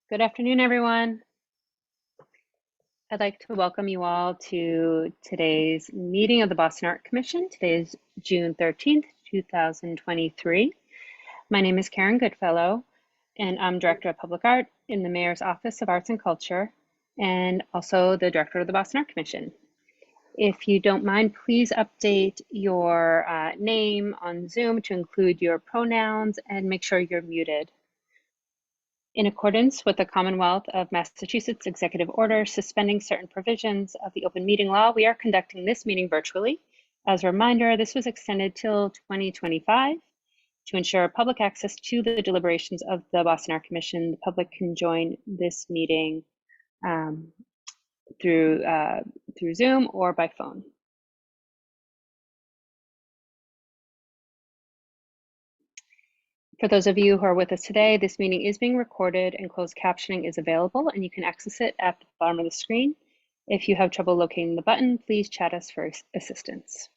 Good afternoon, everyone. I'd like to welcome you all to today's meeting of the Boston Art Commission. Today is June 13th, 2023. My name is Karen Goodfellow, and I'm Director of Public Art in the Mayor's Office of Arts and Culture, and also the Director of the Boston Art Commission. If you don't mind, please update your name on Zoom to include your pronouns and make sure you're muted. In accordance with the Commonwealth of Massachusetts Executive Order suspending certain provisions of the open meeting law, we are conducting this meeting virtually. As a reminder, this was extended till 2025 to ensure public access to the deliberations of the Boston Art Commission. The public can join this meeting through Zoom or by phone. For those of you who are with us today, this meeting is being recorded and closed captioning is available, and you can access it at the bottom of the screen. If you have trouble locating the button, please chat us for assistance.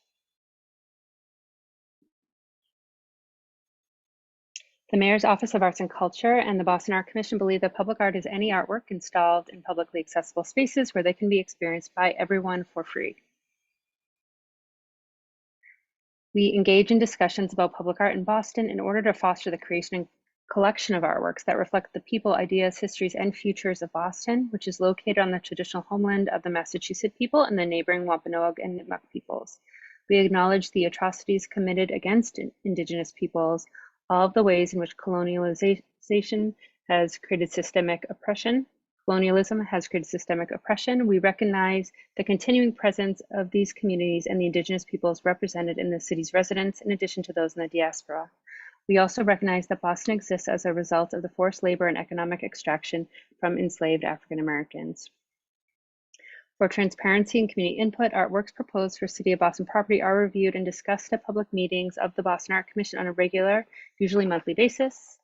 The Mayor's Office of Arts and Culture and the Boston Art Commission believe that public art is any artwork installed in publicly accessible spaces where they can be experienced by everyone for free. We engage in discussions about public art in Boston in order to foster the creation and collection of artworks that reflect the people, ideas, histories, and futures of Boston, which is located on the traditional homeland of the Massachusetts people and the neighboring Wampanoag and Nipmuc peoples. We acknowledge the atrocities committed against Indigenous peoples, all of the ways in which colonialism has created systemic oppression. We recognize the continuing presence of these communities and the Indigenous peoples represented in the city's residents, in addition to those in the diaspora. We also recognize that Boston exists as a result of the forced labor and economic extraction from enslaved African Americans. For transparency and community input, artworks proposed for City of Boston property are reviewed and discussed at public meetings of the Boston Art Commission on a regular, usually monthly basis.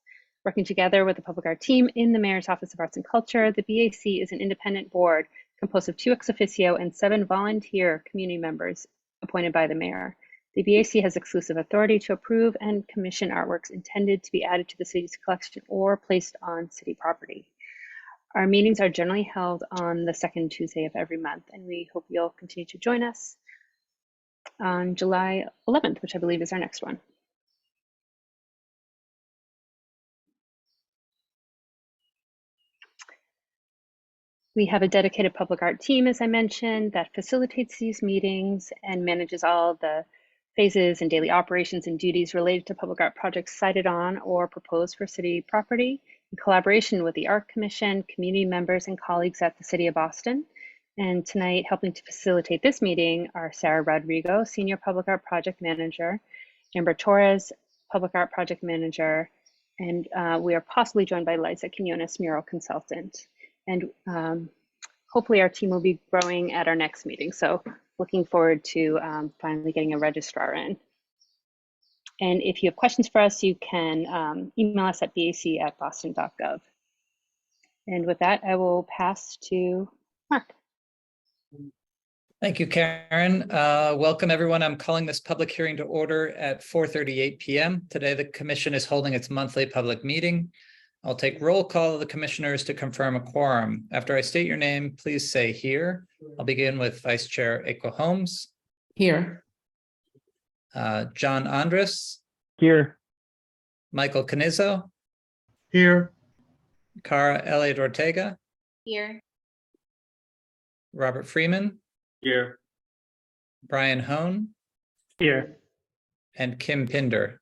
Working together with the public art team in the Mayor's Office of Arts and Culture, the BAC is an independent board composed of 2 ex officio and 7 volunteer community members appointed by the mayor. The BAC has exclusive authority to approve and commission artworks intended to be added to the city's collection or placed on city property. Our meetings are generally held on the second Tuesday of every month, and we hope you'll continue to join us on July 11th, which I believe is our next one. We have a dedicated public art team, as I mentioned, that facilitates these meetings and manages all the phases and daily operations and duties related to public art projects cited on or proposed for city property in collaboration with the Art Commission, community members, and colleagues at the City of Boston. And tonight, helping to facilitate this meeting are Sarah Rodrigo, Senior Public Art Project Manager, Amber Torres, Public Art Project Manager, and we are possibly joined by Liza Quinones, Mural Consultant. And hopefully our team will be growing at our next meeting. So looking forward to finally getting a registrar in. And if you have questions for us, you can email us at bac@boston.gov. And with that, I will pass to Mark. Thank you, Karen. Welcome, everyone. I'm calling this public hearing to order at 4:38 p.m. Today, the commission is holding its monthly public meeting. I'll take roll call of the commissioners to confirm a quorum. After I state your name, please say here. I'll begin with Vice Chair Eiko Holmes. Here. John Andres. Here. Michael Canizzo. Here. Cara Elliott Ortega. Here. Robert Freeman. Here. Brian Hone. Here. And Kim Pinder.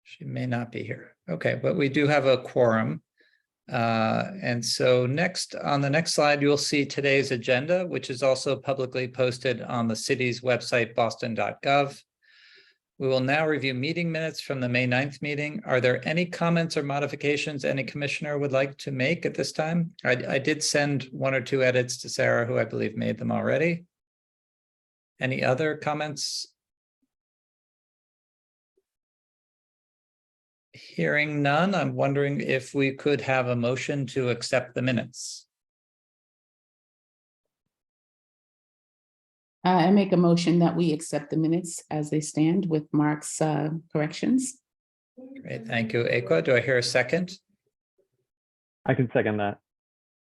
She may not be here. Okay, but we do have a quorum. And so next, on the next slide, you'll see today's agenda, which is also publicly posted on the city's website, boston.gov. We will now review meeting minutes from the May 9th meeting. Are there any comments or modifications any commissioner would like to make at this time? I did send 1 or 2 edits to Sarah, who I believe made them already. Any other comments? Hearing none, I'm wondering if we could have a motion to accept the minutes. I make a motion that we accept the minutes as they stand with Mark's corrections. Great, thank you, Eiko. Do I hear a second? I can second that.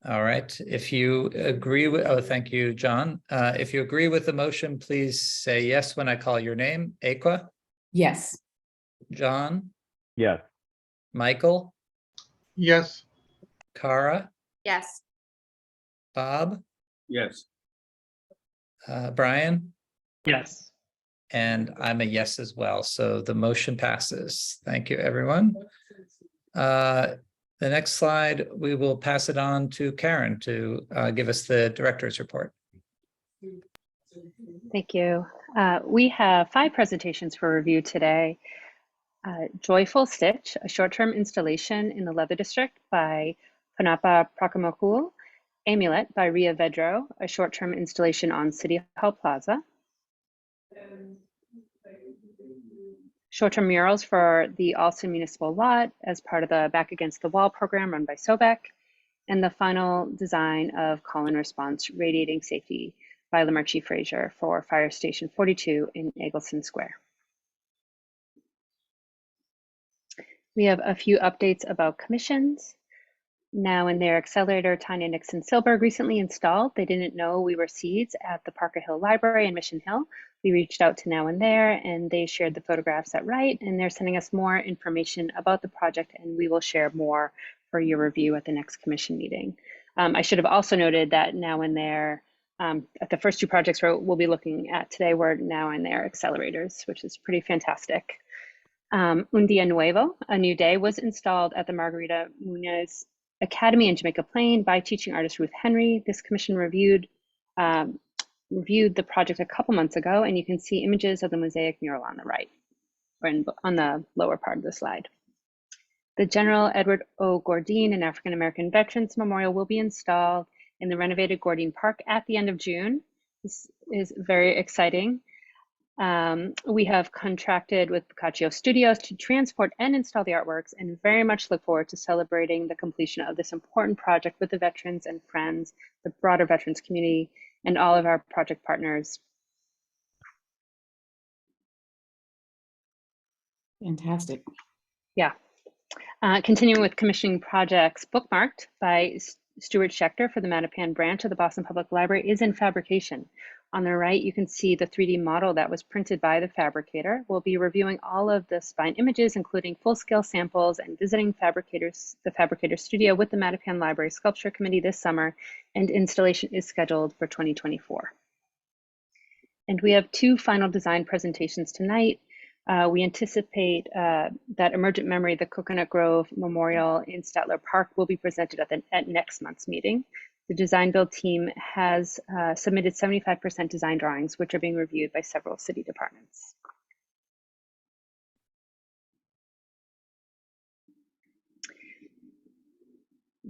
All right, if you agree with, oh, thank you, John. If you agree with the motion, please say yes when I call your name. Aqua, Yes. John, Yes. Michael, Yes. Kara, Yes. Bob, Yes. Brian, Yes. and I'm a yes as well. So the motion passes. Thank you, everyone. The next slide, we will pass it on to Karen to give us the director's report. Thank you. We have 5 presentations for review today. Joyful Stitch, a short-term installation in the Leather District by Panapa Prakamokul. Amulet by Ria Vedro, a short-term installation on City Hall Plaza. Short-term murals for the Alston Municipal Lot as part of the Back Against the Wall program run by SOBEC. And the final design of call and response radiating safety by Lamarchi Fraser for Fire Station 42 in Eggleston Square. We have a few updates about commissions. Now and There Accelerator, Tanya Nixon Silberg recently installed. They didn't know we were seeds at the Parker Hill Library in Mission Hill. We reached out to Now and There and they shared the photographs at Wright, and they're sending us more information about the project, and we will share more for your review at the next commission meeting. I should have also noted that Now and There, at the first 2 projects we'll be looking at today were Now and There accelerators, which is pretty fantastic. Un Día Nuevo, A New Day, was installed at the Margarita Muñoz Academy in Jamaica Plain by teaching artist Ruth Henry. This commission reviewed the project a couple months ago, and you can see images of the mosaic mural on the right, or on the lower part of the slide. The General Edward O. Gordine, an African American Veterans Memorial, will be installed in the renovated Gordine Park at the end of June. This is very exciting. We have contracted with Boccaccio Studios to transport and install the artworks, and very much look forward to celebrating the completion of this important project with the veterans and friends, the broader veterans community, and all of our project partners. Fantastic. Yeah. Continuing with commissioning projects, Bookmarked by Stuart Schechter for the Mattapan branch of the Boston Public Library is in fabrication. On the right, you can see the 3D model that was printed by the fabricator. We'll be reviewing all of the spine images, including full-scale samples, and visiting the fabricator studio with the Mattapan Library Sculpture Committee this summer, and installation is scheduled for 2024. And we have 2 final design presentations tonight. We anticipate that Emergent Memory, the Coconut Grove Memorial in Statler Park, will be presented at next month's meeting. The design build team has submitted 75% design drawings, which are being reviewed by several city departments.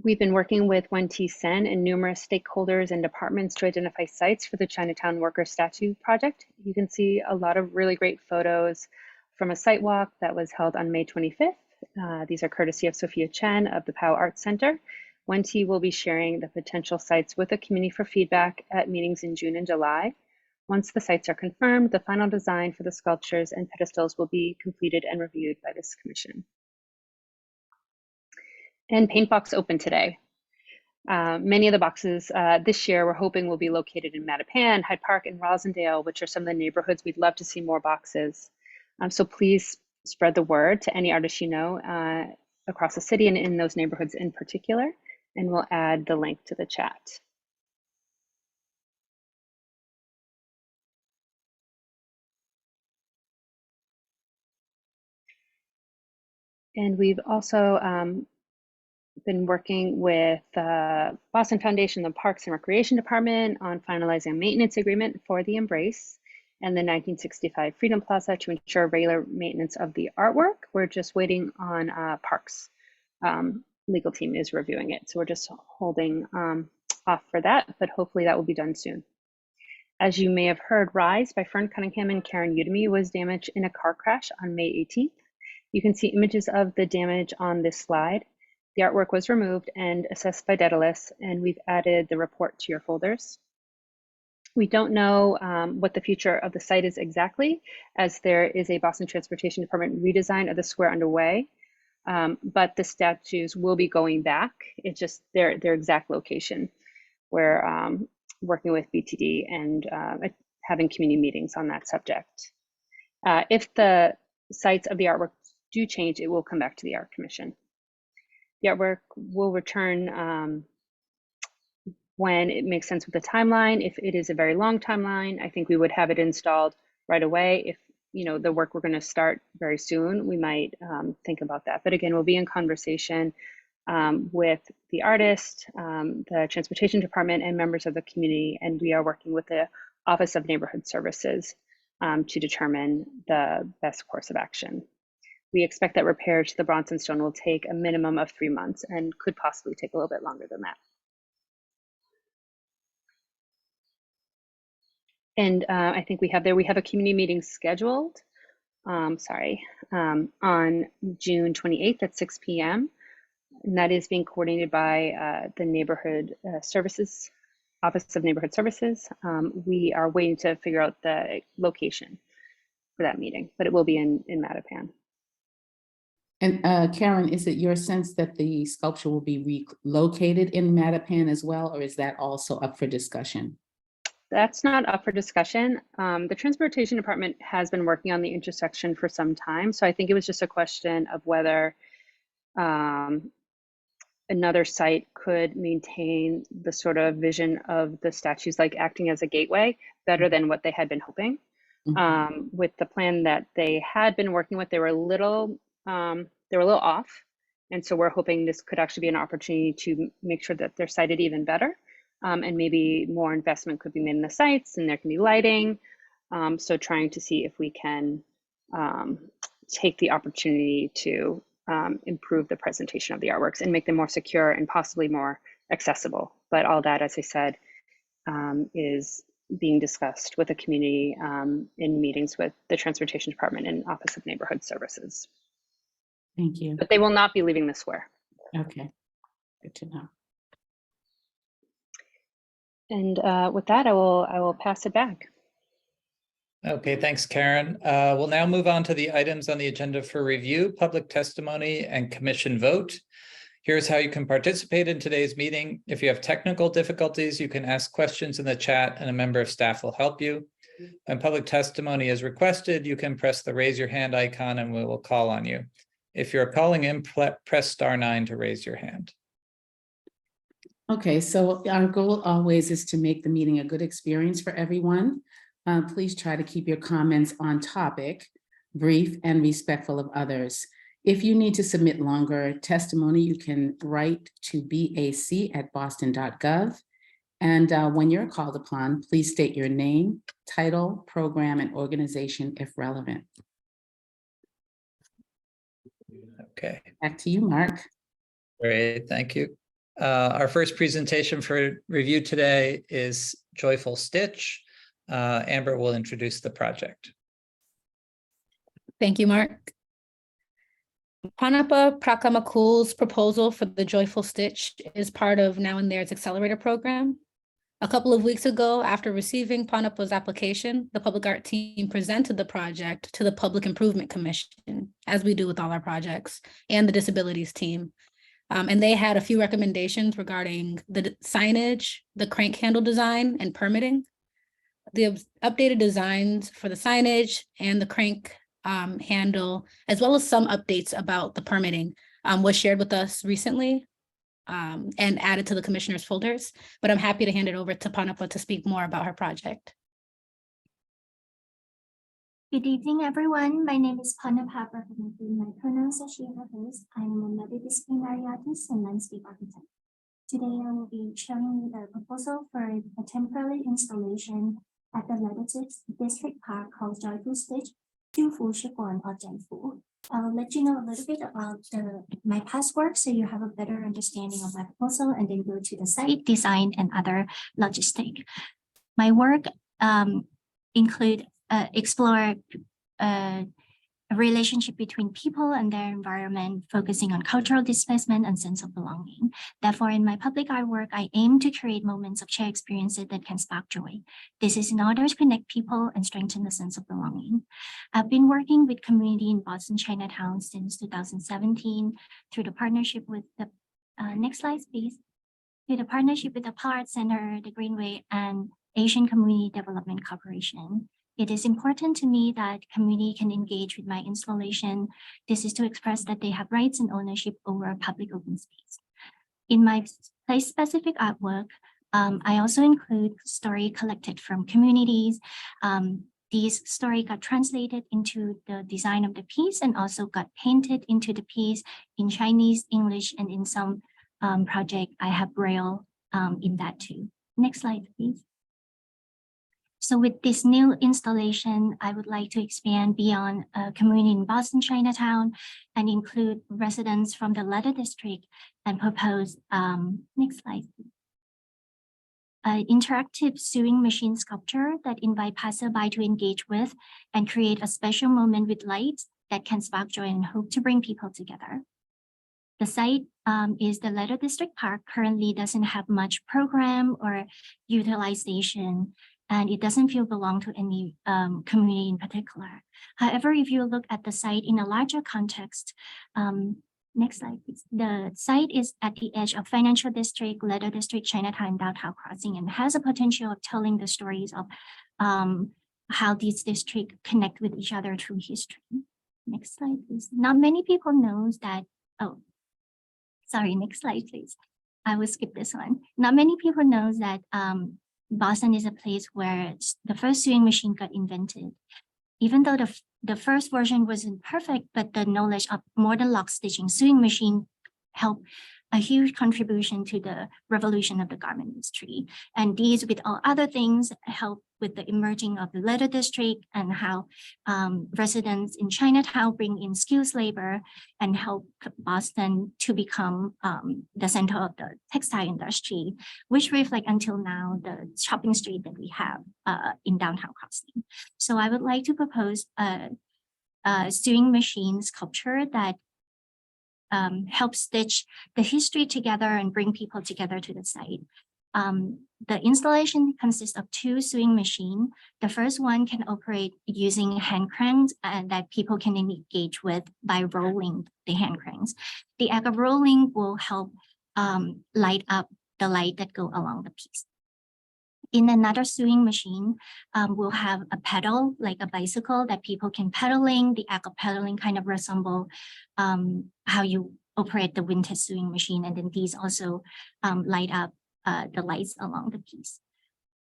We've been working with Wen T. Sen and numerous stakeholders and departments to identify sites for the Chinatown Worker Statue project. You can see a lot of really great photos from a site walk that was held on May 25th. These are courtesy of Sophia Chen of the POW Arts Center. Wen T will be sharing the potential sites with the community for feedback at meetings in June and July. Once the sites are confirmed, the final design for the sculptures and pedestals will be completed and reviewed by this commission. And Paintbox opened today. Many of the boxes this year we're hoping will be located in Mattapan, Hyde Park, and Rosendale, which are some of the neighborhoods we'd love to see more boxes. So please spread the word to any artists you know across the city and in those neighborhoods in particular, and we'll add the link to the chat. And we've also been working with Boston Foundation, the Parks and Recreation Department on finalizing a maintenance agreement for the Embrace and the 1965 Freedom Plaza to ensure regular maintenance of the artwork. We're just waiting on Parks. Legal team is reviewing it, so we're just holding off for that, but hopefully that will be done soon. As you may have heard, Rise by Fern Cunningham and Karen Udemy was damaged in a car crash on May 18th. You can see images of the damage on this slide. The artwork was removed and assessed by Daedalus, and we've added the report to your folders. We don't know what the future of the site is exactly, as there is a Boston Transportation Department redesign of the square underway. But the statues will be going back. It's just their exact location. We're working with BTD and having community meetings on that subject. If the sites of the artwork do change, it will come back to the Art Commission. The artwork will return when it makes sense with the timeline. If it is a very long timeline, I think we would have it installed right away. If the work we're going to start very soon, we might think about that. But again, we'll be in conversation with the artist, the transportation department, and members of the community, and we are working with the Office of Neighborhood Services to determine the best course of action. We expect that repair to the Bronson Stone will take a minimum of 3 months and could possibly take a little bit longer than that. And I think we have a community meeting scheduled, on June 28th at 6 p.m. And that is being coordinated by the Neighborhood Services, Office of Neighborhood Services. We are waiting to figure out the location for that meeting, but it will be in Mattapan. And Karen, is it your sense that the sculpture will be relocated in Mattapan as well, or is that also up for discussion? That's not up for discussion. The Transportation Department has been working on the intersection for some time, so I think it was just a question of whether another site could maintain the sort of vision of the statues, like acting as a gateway, better than what they had been hoping. Mm-hmm. With the plan that they had been working with, they were a little off, and so we're hoping this could actually be an opportunity to make sure that they're sited even better, and maybe more investment could be made in the sites, and there can be lighting. So trying to see if we can take the opportunity to improve the presentation of the artworks and make them more secure and possibly more accessible. But all that, as I said, is being discussed with the community in meetings with the Transportation Department and Office of Neighborhood Services. Thank you. But they will not be leaving the square. Okay, good to know. And with that, I will pass it back. Okay, thanks, Karen. We'll now move on to the items on the agenda for review, public testimony, and commission vote. Here's how you can participate in today's meeting. If you have technical difficulties, you can ask questions in the chat and a member of staff will help you. When public testimony is requested, you can press the raise your hand icon and we will call on you. If you're calling in, press *9 to raise your hand. Okay, so our goal always is to make the meeting a good experience for everyone. Please try to keep your comments on topic, brief, and respectful of others. If you need to submit longer testimony, you can write to bac@boston.gov. And when you're called upon, please state your name, title, program, and organization if relevant. Okay. Back to you, Mark. Great, thank you. Our first presentation for review today is Joyful Stitch. Amber will introduce the project. Thank you, Mark. Panapa Prakamakul's proposal for the Joyful Stitch is part of Now and There's Accelerator program. A couple of weeks ago, after receiving Panapa's application, the public art team presented the project to the Public Improvement Commission, as we do with all our projects, and the disabilities team. And they had a few recommendations regarding the signage, the crank handle design, and permitting. The updated designs for the signage and the crank handle, as well as some updates about the permitting, was shared with us recently and added to the commissioner's folders. But I'm happy to hand it over to Panapa to speak more about her project. Good evening, everyone. My name is Panapa Prakamaku. My pronouns are she, her, hers. I am a multidisciplinary artist and landscape architect. Today, I will be sharing you the proposal for a temporary installation at the Latitude District Park called Joyful Stitch, Jufu Shiguan or Jianfu. I'll let you know a little bit about my past work so you have a better understanding of my proposal, and then go to the site, design, and other logistic. My work include explore a relationship between people and their environment, focusing on cultural displacement and sense of belonging. Therefore, in my public artwork, I aim to create moments of shared experiences that can spark joy. This is in order to connect people and strengthen the sense of belonging. I've been working with community in Boston Chinatown since 2017 through the partnership with the, next slide, please. Through the partnership with the Palo Arts Center, the Greenway, and Asian Community Development Corporation. It is important to me that community can engage with my installation. This is to express that they have rights and ownership over a public open space. In my place-specific artwork, I also include story collected from communities. These stories got translated into the design of the piece and also got painted into the piece in Chinese, English, and in some project, I have Braille in that too. Next slide, please. So with this new installation, I would like to expand beyond a community in Boston Chinatown and include residents from the Leather District and propose, next slide, an interactive sewing machine sculpture that invite passerby to engage with and create a special moment with lights that can spark joy and hope to bring people together. The site is the Leather District Park, currently doesn't have much program or utilization, and it doesn't feel belong to any community in particular. However, if you look at the site in a larger context, next slide, please. The site is at the edge of Financial District, Leather District, Chinatown, Downtown Crossing, and has a potential of telling the stories of how these districts connect with each other through history. Next slide, please. Not many people knows that, oh, sorry, next slide, please. I will skip this one. Not many people knows that Boston is a place where the first sewing machine got invented. Even though the first version wasn't perfect, but the knowledge of modern lock stitching sewing machine helped a huge contribution to the revolution of the garment industry. And these, with all other things, help with the emerging of the Leather District and how residents in Chinatown bring in skills labor and help Boston to become the center of the textile industry, which reflect until now the shopping street that we have in Downtown Crossing. So I would like to propose a sewing machine sculpture that help stitch the history together and bring people together to the site. The installation consists of 2 sewing machines. The first one can operate using hand cranks that people can engage with by rolling the hand cranks. The act of rolling will help light up the light that go along the piece. In another sewing machine, we'll have a pedal, like a bicycle that people can pedaling. The act of pedaling kind of resemble how you operate the vintage sewing machine. And then these also light up the lights along the piece.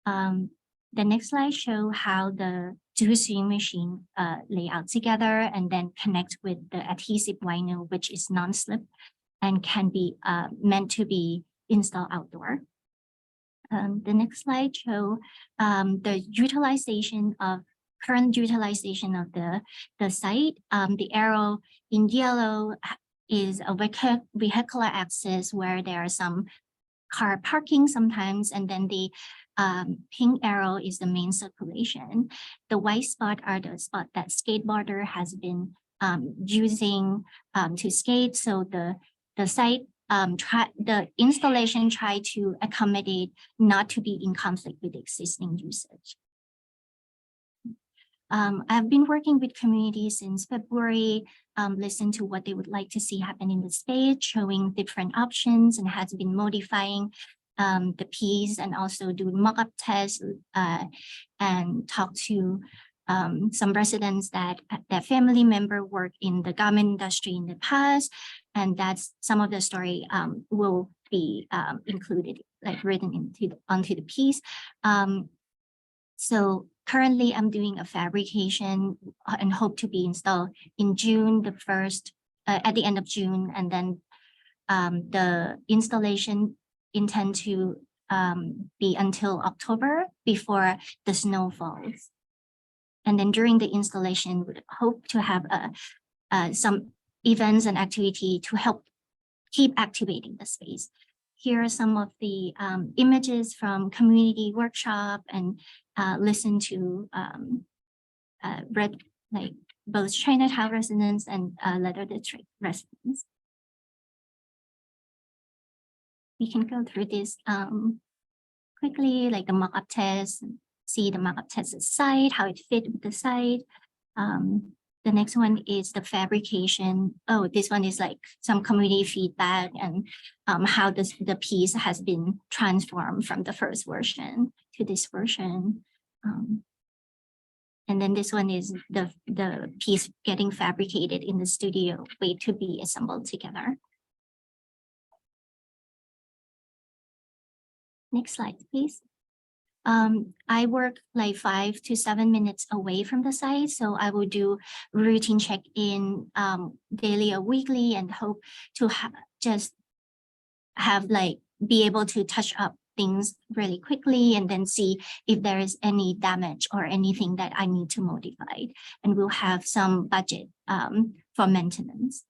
The next slide show how the 2 sewing machine lay out together and then connect with the adhesive vinyl, which is non-slip and can be meant to be installed outdoor. The next slide show the utilization of current utilization of the site. The arrow in yellow is a vehicular access where there are some car parking sometimes, and then the pink arrow is the main circulation. The white spot are the spot that skateboarder has been using to skate. So the site the installation try to accommodate not to be in conflict with existing usage. I've been working with communities since February, listen to what they would like to see happen in the space, showing different options, and has been modifying the piece and also do mock-up tests and talk to some residents that their family member worked in the garment industry in the past, and that's some of the story will be included, like written onto the piece. So currently I'm doing a fabrication and hope to be installed in June, at the end of June, and then the installation intend to be until October before the snow falls. And then during the installation, we hope to have some events and activity to help keep activating the space. Here are some of the images from community workshop and listen to both Chinatown residents and Leather District residents. We can go through this quickly, like the mock-up test, see the mock-up test site, how it fit with the site. The next one is the fabrication. Oh, this one is like some community feedback and how the piece has been transformed from the first version to this version. And then this one is the piece getting fabricated in the studio, wait to be assembled together. Next slide, please. I work like 5 to 7 minutes away from the site, so I will do routine check-in daily or weekly, and hope to just have like be able to touch up things really quickly and then see if there is any damage or anything that I need to modify, and we'll have some budget for maintenance.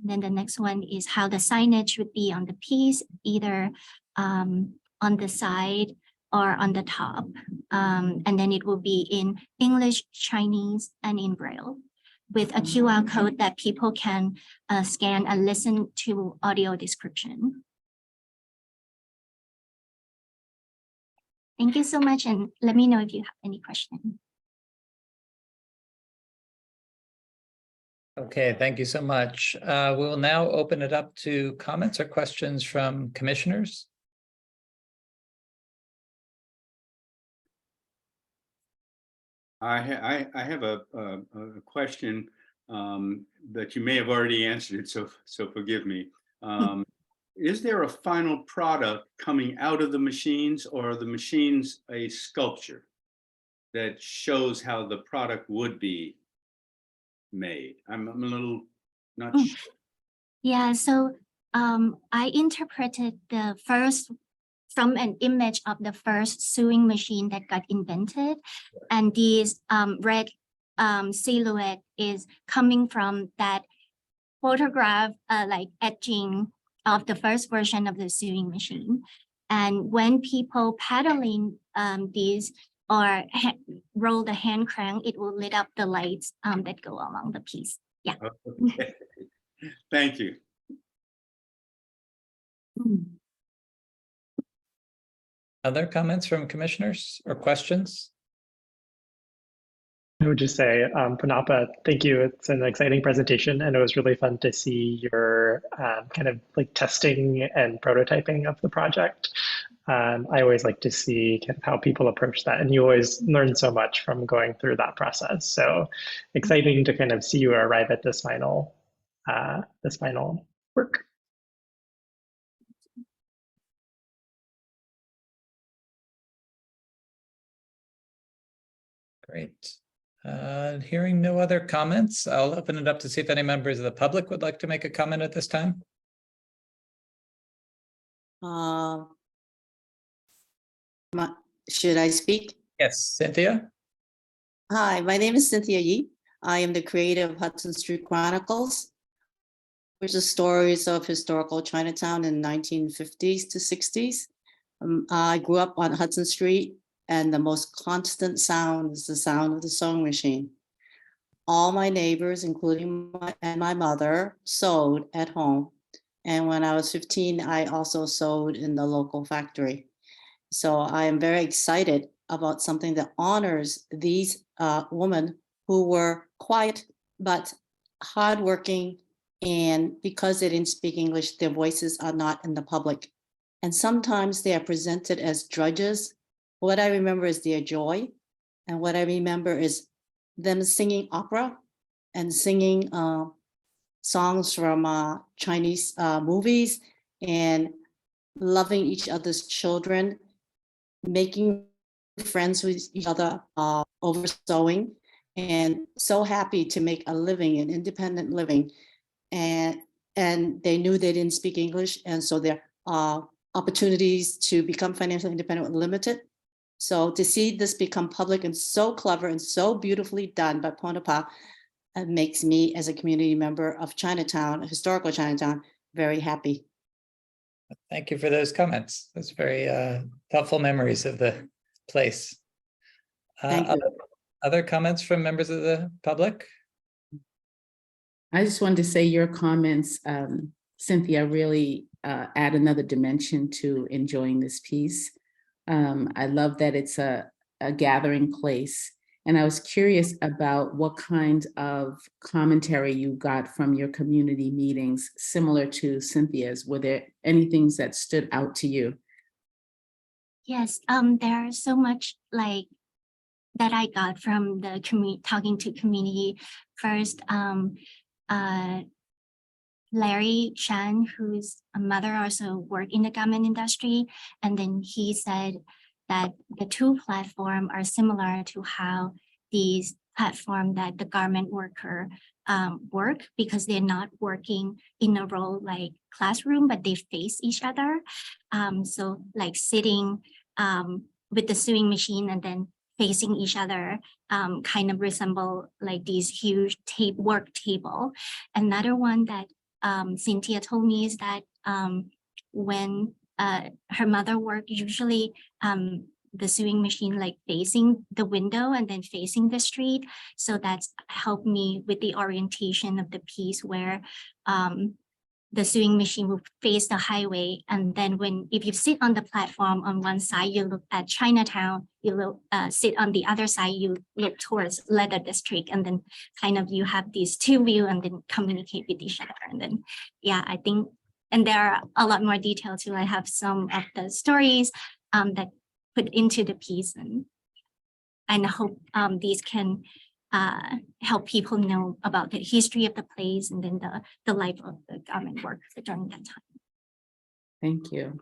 Then the next one is how the signage would be on the piece, either on the side or on the top. And then it will be in English, Chinese, and in Braille, with a QR code that people can scan and listen to audio description. Thank you so much, and let me know if you have any questions. Okay, thank you so much. We'll now open it up to comments or questions from commissioners. I have a question that you may have already answered, so forgive me. Is there a final product coming out of the machines, or are the machines a sculpture that shows how the product would be made? I'm a little not sure. Yeah, so I interpreted the first from an image of the first sewing machine that got invented. And this red silhouette is coming from that photograph, like etching of the first version of the sewing machine. And when people paddling these or roll the hand crank, it will lit up the lights that go along the piece. Yeah. Okay. Thank you. Other comments from commissioners or questions? I would just say, Panapa, thank you. It's an exciting presentation, and it was really fun to see your kind of like testing and prototyping of the project. I always like to see kind of how people approach that, and you always learn so much from going through that process. So exciting to kind of see you arrive at this final work. Great. Hearing no other comments, I'll open it up to see if any members of the public would like to make a comment at this time. Should I speak? Yes, Cynthia. Hi, my name is Cynthia Yi. I am the creator of Hudson Street Chronicles, which is stories of historical Chinatown in 1950s to 60s. I grew up on Hudson Street, and the most constant sound is the sound of the sewing machine. All my neighbors, including my mother, sewed at home. And when I was 15, I also sewed in the local factory. So I am very excited about something that honors these women who were quiet but hardworking, and because they didn't speak English, their voices are not in the public. And sometimes they are presented as drudges. What I remember is their joy, and what I remember is them singing opera and singing songs from Chinese movies, and loving each other's children, making friends with each other over sewing, and so happy to make a living, an independent living. And they knew they didn't speak English, and so their opportunities to become financially independent were limited. So to see this become public and so clever and so beautifully done by Ponapa makes me, as a community member of Chinatown, historical Chinatown, very happy. Thank you for those comments. Those very thoughtful memories of the place. Thank you. Other comments from members of the public? I just wanted to say your comments, Cynthia, really add another dimension to enjoying this piece. I love that it's a gathering place. And I was curious about what kind of commentary you got from your community meetings similar to Cynthia's. Were there any things that stood out to you? Yes, there are so much like that I got from the talking to community. First, Larry Chan, whose mother also worked in the garment industry, and then he said that the two platforms are similar to how these platform that the garment worker work, because they're not working in a role like classroom, but they face each other. So like sitting with the sewing machine and then facing each other kind of resemble like these huge work table. Another one that Cynthia told me is that when her mother worked, usually the sewing machine like facing the window and then facing the street. So that's helped me with the orientation of the piece, where the sewing machine will face the highway. And then if you sit on the platform on one side, you look at Chinatown, you look, sit on the other side, you look towards Leather District, and then kind of you have these two views and then communicate with each other. And then, yeah, I think, and there are a lot more detail too. I have some of the stories that put into the piece, and I hope these can help people know about the history of the place and then the life of the garment worker during that time. Thank you.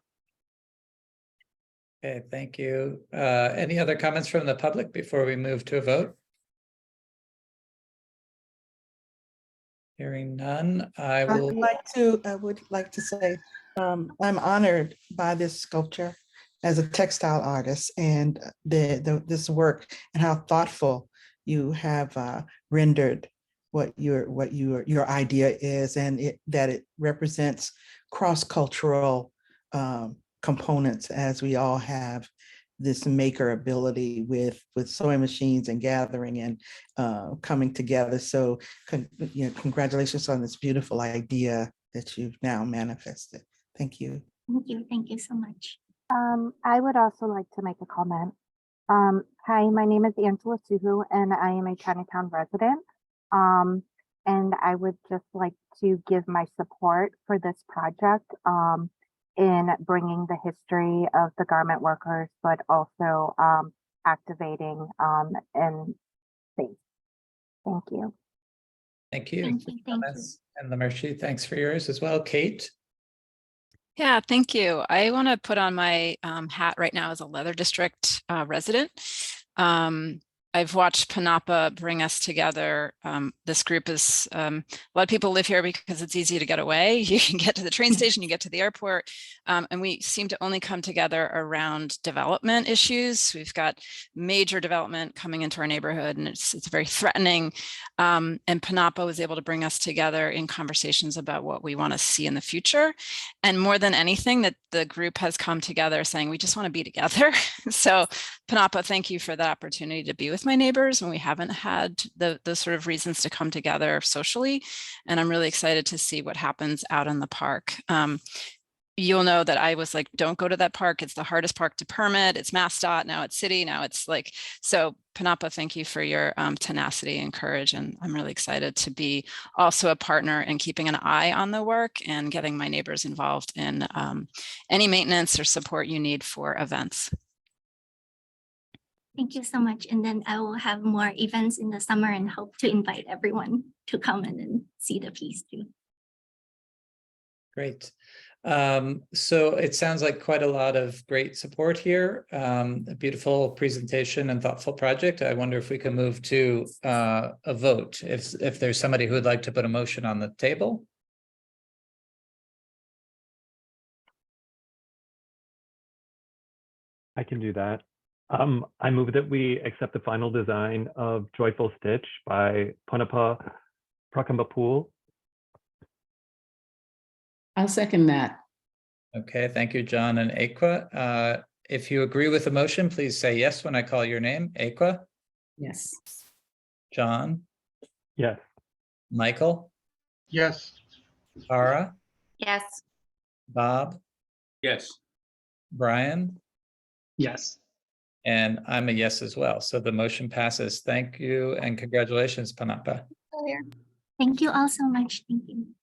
Okay, thank you. Any other comments from the public before we move to a vote? Hearing none, I would like to say, I'm honored by this sculpture as a textile artist, and this work and how thoughtful you have rendered what your idea is, and that it represents cross-cultural components, as we all have this maker ability with sewing machines and gathering and coming together. So congratulations on this beautiful idea that you've now manifested. Thank you. Thank you so much. I would also like to make a comment. Hi, my name is Angela Suhu, and I am a Chinatown resident. And I would just like to give my support for this project in bringing the history of the garment workers, but also activating in space. Thank you. Thank you. Thank you. And Lamershi, thanks for yours as well. Kate? Yeah, thank you. I want to put on my hat right now as a Leather District resident. I've watched PNAPA bring us together. This group is, a lot of people live here because it's easy to get away. You can get to the train station, you get to the airport, and we seem to only come together around development issues. We've got major development coming into our neighborhood, and it's very threatening. And PNAPA was able to bring us together in conversations about what we want to see in the future. And more than anything, that the group has come together saying, we just want to be together. So PNAPA, thank you for the opportunity to be with my neighbors when we haven't had the sort of reasons to come together socially. And I'm really excited to see what happens out in the park. You'll know that I was like, don't go to that park. It's the hardest park to permit. It's MassDOT, now it's city, now it's like, so PNAPA, thank you for your tenacity and courage. And I'm really excited to be also a partner in keeping an eye on the work and getting my neighbors involved in any maintenance or support you need for events. Thank you so much. And then I will have more events in the summer and hope to invite everyone to come in and see the piece too. Great. So it sounds like quite a lot of great support here. A beautiful presentation and thoughtful project. I wonder if we can move to a vote. If there's somebody who would like to put a motion on the table. I can do that. I move that we accept the final design of Joyful Stitch by Punapa Prakamapul. I'll second that. Okay, thank you, John and Aqua. If you agree with the motion, please say yes when I call your name. Aqua? Yes. John, Yes. Michael, Yes. Tara, Yes. Bob, Yes. Brian, Yes. and I'm a yes as well. So the motion passes. Thank you and congratulations, Panapa. Thank you all so much. Thank you.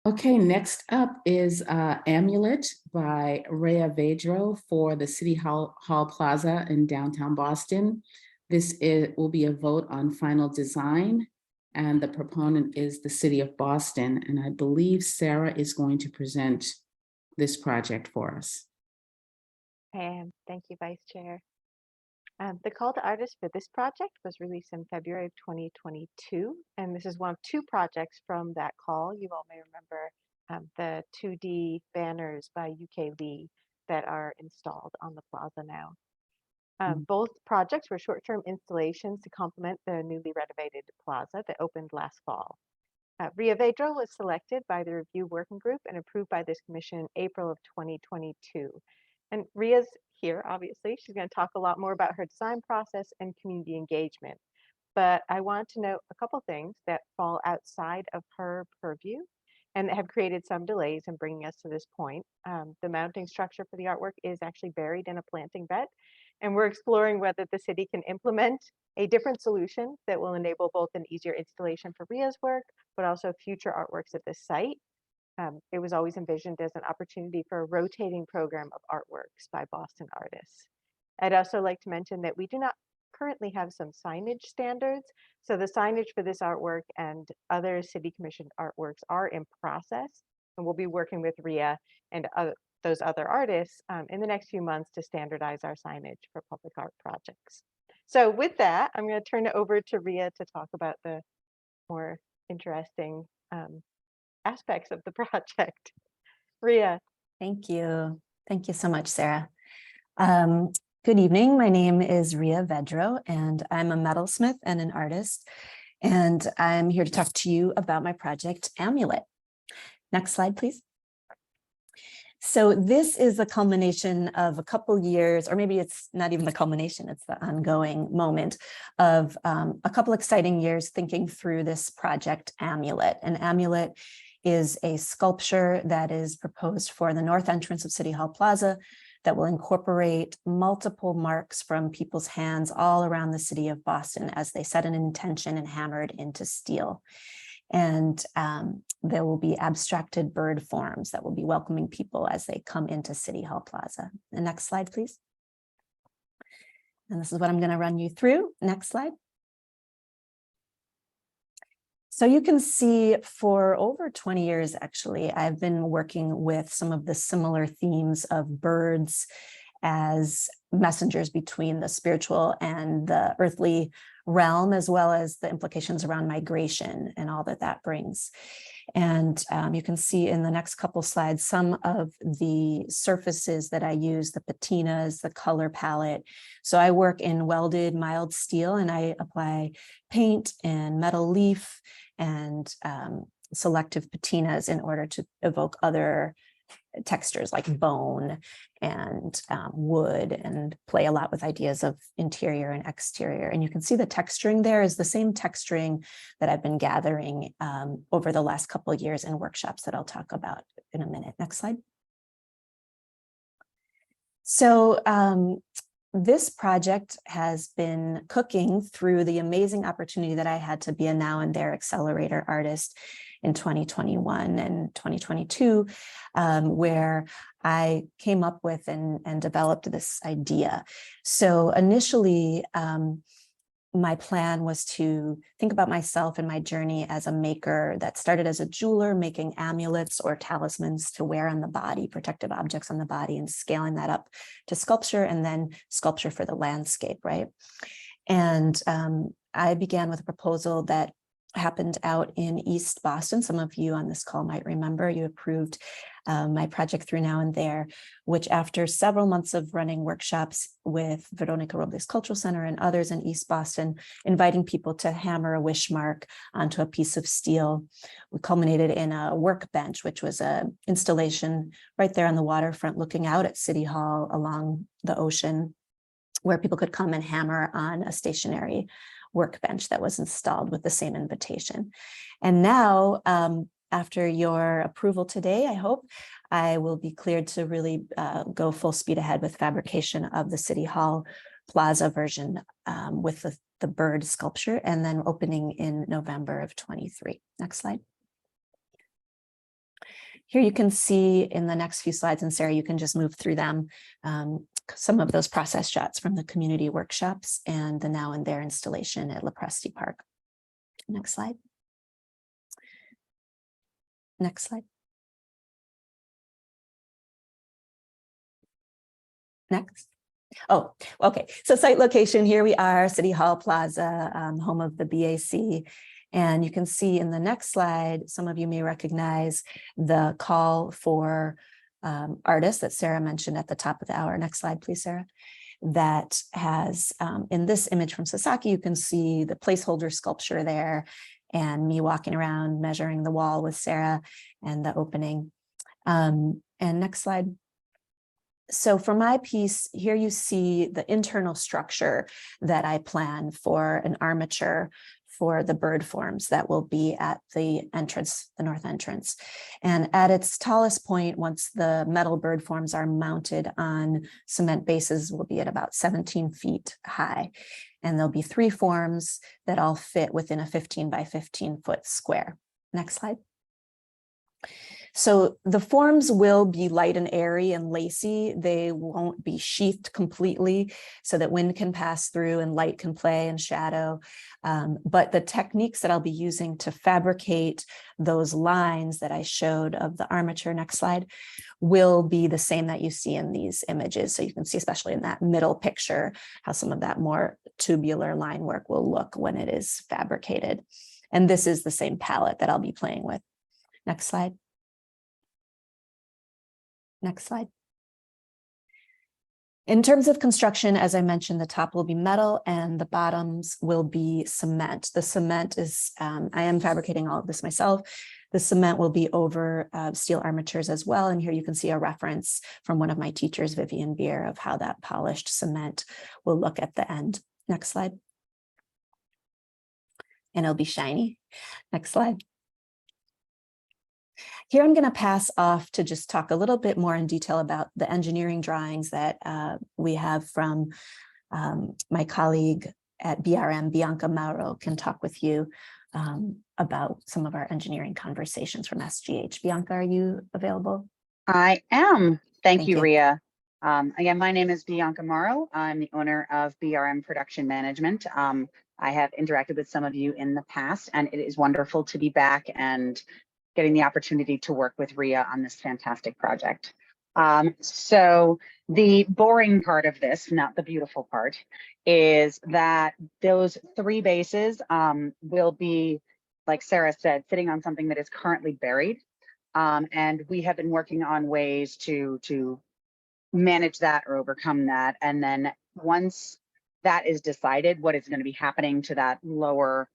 Okay, next up is Amulet by Rhea Vedro for the City Hall Plaza in downtown Boston. Will be a vote on final design, and the proponent is the City of Boston. And I believe Sarah is going to present this project for us. Thank you, Vice Chair. The call to artists for this project was released in February of 2022, and this is one of two projects from that call. You all may remember the 2D banners by UK Lee that are installed on the plaza now. Both projects were short-term installations to complement the newly renovated plaza that opened last fall. Rhea Vedro was selected by the review working group and approved by this commission in April of 2022. And Rhea's here, obviously. She's going to talk a lot more about her design process and community engagement. But I want to note a couple things that fall outside of her purview and that have created some delays in bringing us to this point. The mounting structure for the artwork is actually buried in a planting bed, and we're exploring whether the city can implement a different solution that will enable both an easier installation for Rhea's work, but also future artworks at this site. It was always envisioned as an opportunity for a rotating program of artworks by Boston artists. I'd also like to mention that we do not currently have some signage standards. So the signage for this artwork and other city commissioned artworks are in process, and we'll be working with Rhea and those other artists in the next few months to standardize our signage for public art projects. So with that, I'm going to turn it over to Rhea to talk about the more interesting aspects of the project. Rhea. Thank you. Thank you so much, Sarah. Good evening. My name is Rhea Vedro, and I'm a metalsmith and an artist. And I'm here to talk to you about my project, Amulet. Next slide, please. So this is the culmination of a couple years, or maybe it's not even the culmination, it's the ongoing moment of a couple exciting years thinking through this project, Amulet. And Amulet is a sculpture that is proposed for the north entrance of City Hall Plaza that will incorporate multiple marks from people's hands all around the city of Boston as they set an intention and hammered into steel. And there will be abstracted bird forms that will be welcoming people as they come into City Hall Plaza. The next slide, please. And this is what I'm going to run you through. Next slide. So you can see for over 20 years, actually, I've been working with some of the similar themes of birds as messengers between the spiritual and the earthly realm, as well as the implications around migration and all that that brings. And you can see in the next couple slides some of the surfaces that I use, the patinas, the color palette. So I work in welded mild steel, and I apply paint and metal leaf and selective patinas in order to evoke other textures like bone and wood, and play a lot with ideas of interior and exterior. And you can see the texturing there is the same texturing that I've been gathering over the last couple of years in workshops that I'll talk about in a minute. Next slide. So this project has been cooking through the amazing opportunity that I had to be a Now and There accelerator artist in 2021 and 2022, where I came up with and developed this idea. So initially, my plan was to think about myself and my journey as a maker that started as a jeweler, making amulets or talismans to wear on the body, protective objects on the body, and scaling that up to sculpture, and then sculpture for the landscape, right? And I began with a proposal that happened out in East Boston. Some of you on this call might remember you approved my project through Now and There, which after several months of running workshops with Veronica Robles Cultural Center and others in East Boston, inviting people to hammer a wish mark onto a piece of steel, we culminated in a workbench, which was an installation right there on the waterfront looking out at City Hall along the ocean. where people could come and hammer on a stationary workbench that was installed with the same invitation. And now, after your approval today, I hope, I will be cleared to really go full speed ahead with fabrication of the City Hall Plaza version with the bird sculpture, and then opening in November of 23. Next slide. Here you can see in the next few slides, and Sarah, you can just move through them, some of those process shots from the community workshops and the Now and There installation at Lopresti Park. Next slide. Next slide. Next. Oh, okay. So site location, here we are, City Hall Plaza, home of the BAC. And you can see in the next slide, some of you may recognize the call for artists that Sarah mentioned at the top of the hour. Next slide, please, Sarah. That has, in this image from Sasaki, you can see the placeholder sculpture there and me walking around measuring the wall with Sarah and the opening. And next slide. So for my piece, here you see the internal structure that I plan for an armature for the bird forms that will be at the entrance, the north entrance. And at its tallest point, once the metal bird forms are mounted on cement bases, will be at about 17 feet high. And there'll be 3 forms that all fit within a 15 by 15 foot square. Next slide. So the forms will be light and airy and lacy. They won't be sheathed completely so that wind can pass through and light can play and shadow. But the techniques that I'll be using to fabricate those lines that I showed of the armature, next slide, will be the same that you see in these images. So you can see, especially in that middle picture, how some of that more tubular line work will look when it is fabricated. And this is the same palette that I'll be playing with. Next slide. Next slide. In terms of construction, as I mentioned, the top will be metal and the bottoms will be cement. The cement is, I am fabricating all of this myself. The cement will be over steel armatures as well. And here you can see a reference from one of my teachers, Vivian Beer, of how that polished cement will look at the end. Next slide. And it'll be shiny. Next slide. Here I'm going to pass off to just talk a little bit more in detail about the engineering drawings that we have from my colleague at BRM, Bianca Mauro, can talk with you about some of our engineering conversations from SGH. Bianca, are you available? I am. Thank you, Ria. Again, my name is Bianca Mauro. I'm the owner of BRM Production Management. I have interacted with some of you in the past, and it is wonderful to be back and getting the opportunity to work with Ria on this fantastic project. So the boring part of this, not the beautiful part, is that those 3 bases will be, like Sarah said, sitting on something that is currently buried. And we have been working on ways to manage that or overcome that. And then once that is decided, what is going to be happening to that lower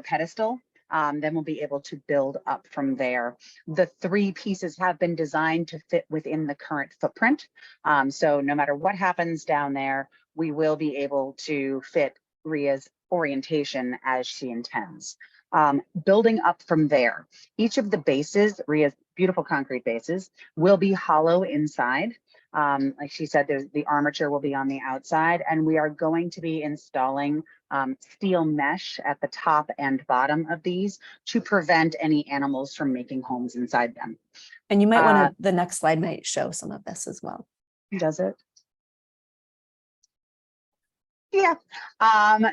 pedestal, then we'll be able to build up from there. The 3 pieces have been designed to fit within the current footprint. So no matter what happens down there, we will be able to fit Ria's orientation as she intends. Building up from there, each of the bases, Ria's beautiful concrete bases, will be hollow inside. Like she said, the armature will be on the outside, and we are going to be installing steel mesh at the top and bottom of these to prevent any animals from making homes inside them. And you might want to, the next slide might show some of this as well. Does it? Yeah.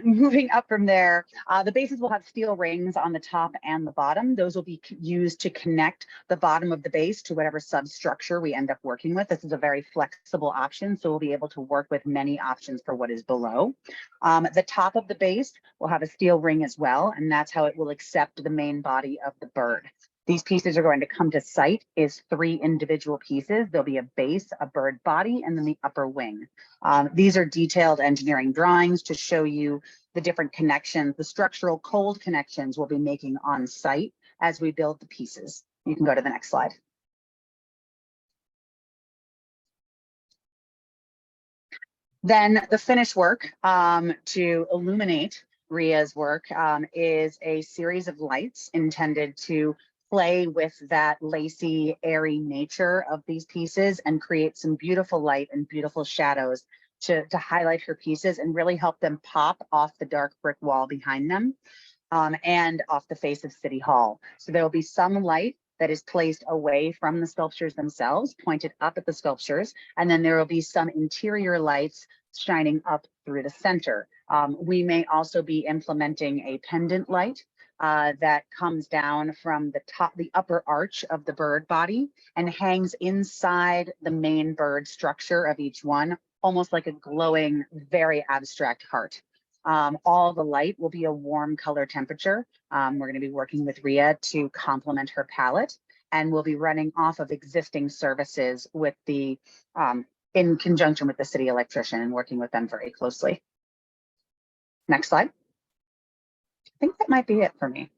Moving up from there, the bases will have steel rings on the top and the bottom. Those will be used to connect the bottom of the base to whatever substructure we end up working with. This is a very flexible option, so we'll be able to work with many options for what is below. The top of the base will have a steel ring as well, and that's how it will accept the main body of the bird. These pieces are going to come to site as 3 individual pieces. There'll be a base, a bird body, and then the upper wing. These are detailed engineering drawings to show you the different connections, the structural cold connections we'll be making on site as we build the pieces. You can go to the next slide. Then the finished work to illuminate Ria's work is a series of lights intended to play with that lacy, airy nature of these pieces and create some beautiful light and beautiful shadows to highlight her pieces and really help them pop off the dark brick wall behind them and off the face of City Hall. So there will be some light that is placed away from the sculptures themselves, pointed up at the sculptures, and then there will be some interior lights shining up through the center. We may also be implementing a pendant light that comes down from the upper arch of the bird body and hangs inside the main bird structure of each one, almost like a glowing, very abstract heart. All the light will be a warm color temperature. We're going to be working with Ria to complement her palette, and we'll be running off of existing services with the in conjunction with the city electrician and working with them very closely. Next slide. I think that might be it for me.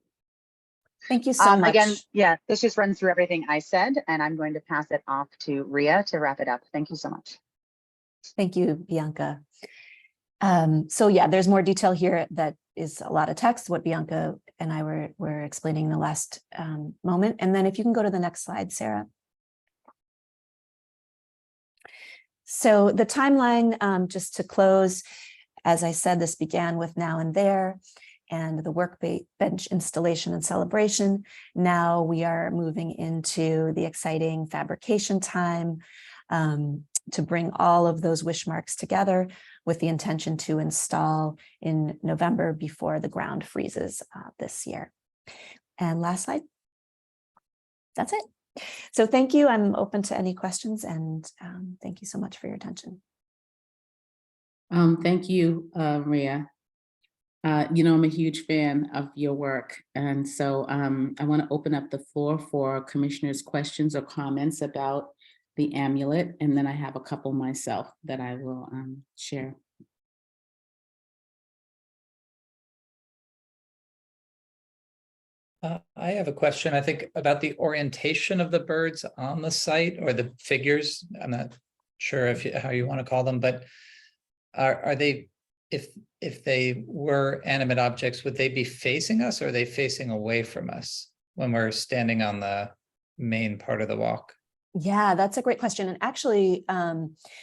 Thank you so much. Again, yeah, this just runs through everything I said, and I'm going to pass it off to Ria to wrap it up. Thank you so much. Thank you, Bianca. So yeah, there's more detail here that is a lot of text, what Bianca and I were explaining in the last moment. And then if you can go to the next slide, Sarah. So the timeline, just to close, as I said, this began with Now and There and the workbench installation and celebration. Now we are moving into the exciting fabrication time to bring all of those wish marks together with the intention to install in November before the ground freezes this year. And last slide. That's it. So thank you. I'm open to any questions, and thank you so much for your attention. Thank you, Ria. You know, I'm a huge fan of your work. And so I want to open up the floor for commissioners' questions or comments about the amulet. And then I have a couple myself that I will share. I have a question, I think, about the orientation of the birds on the site, or the figures. I'm not sure how you want to call them, but are they, if they were animate objects, would they be facing us, or are they facing away from us when we're standing on the main part of the walk? Yeah, that's a great question. And actually,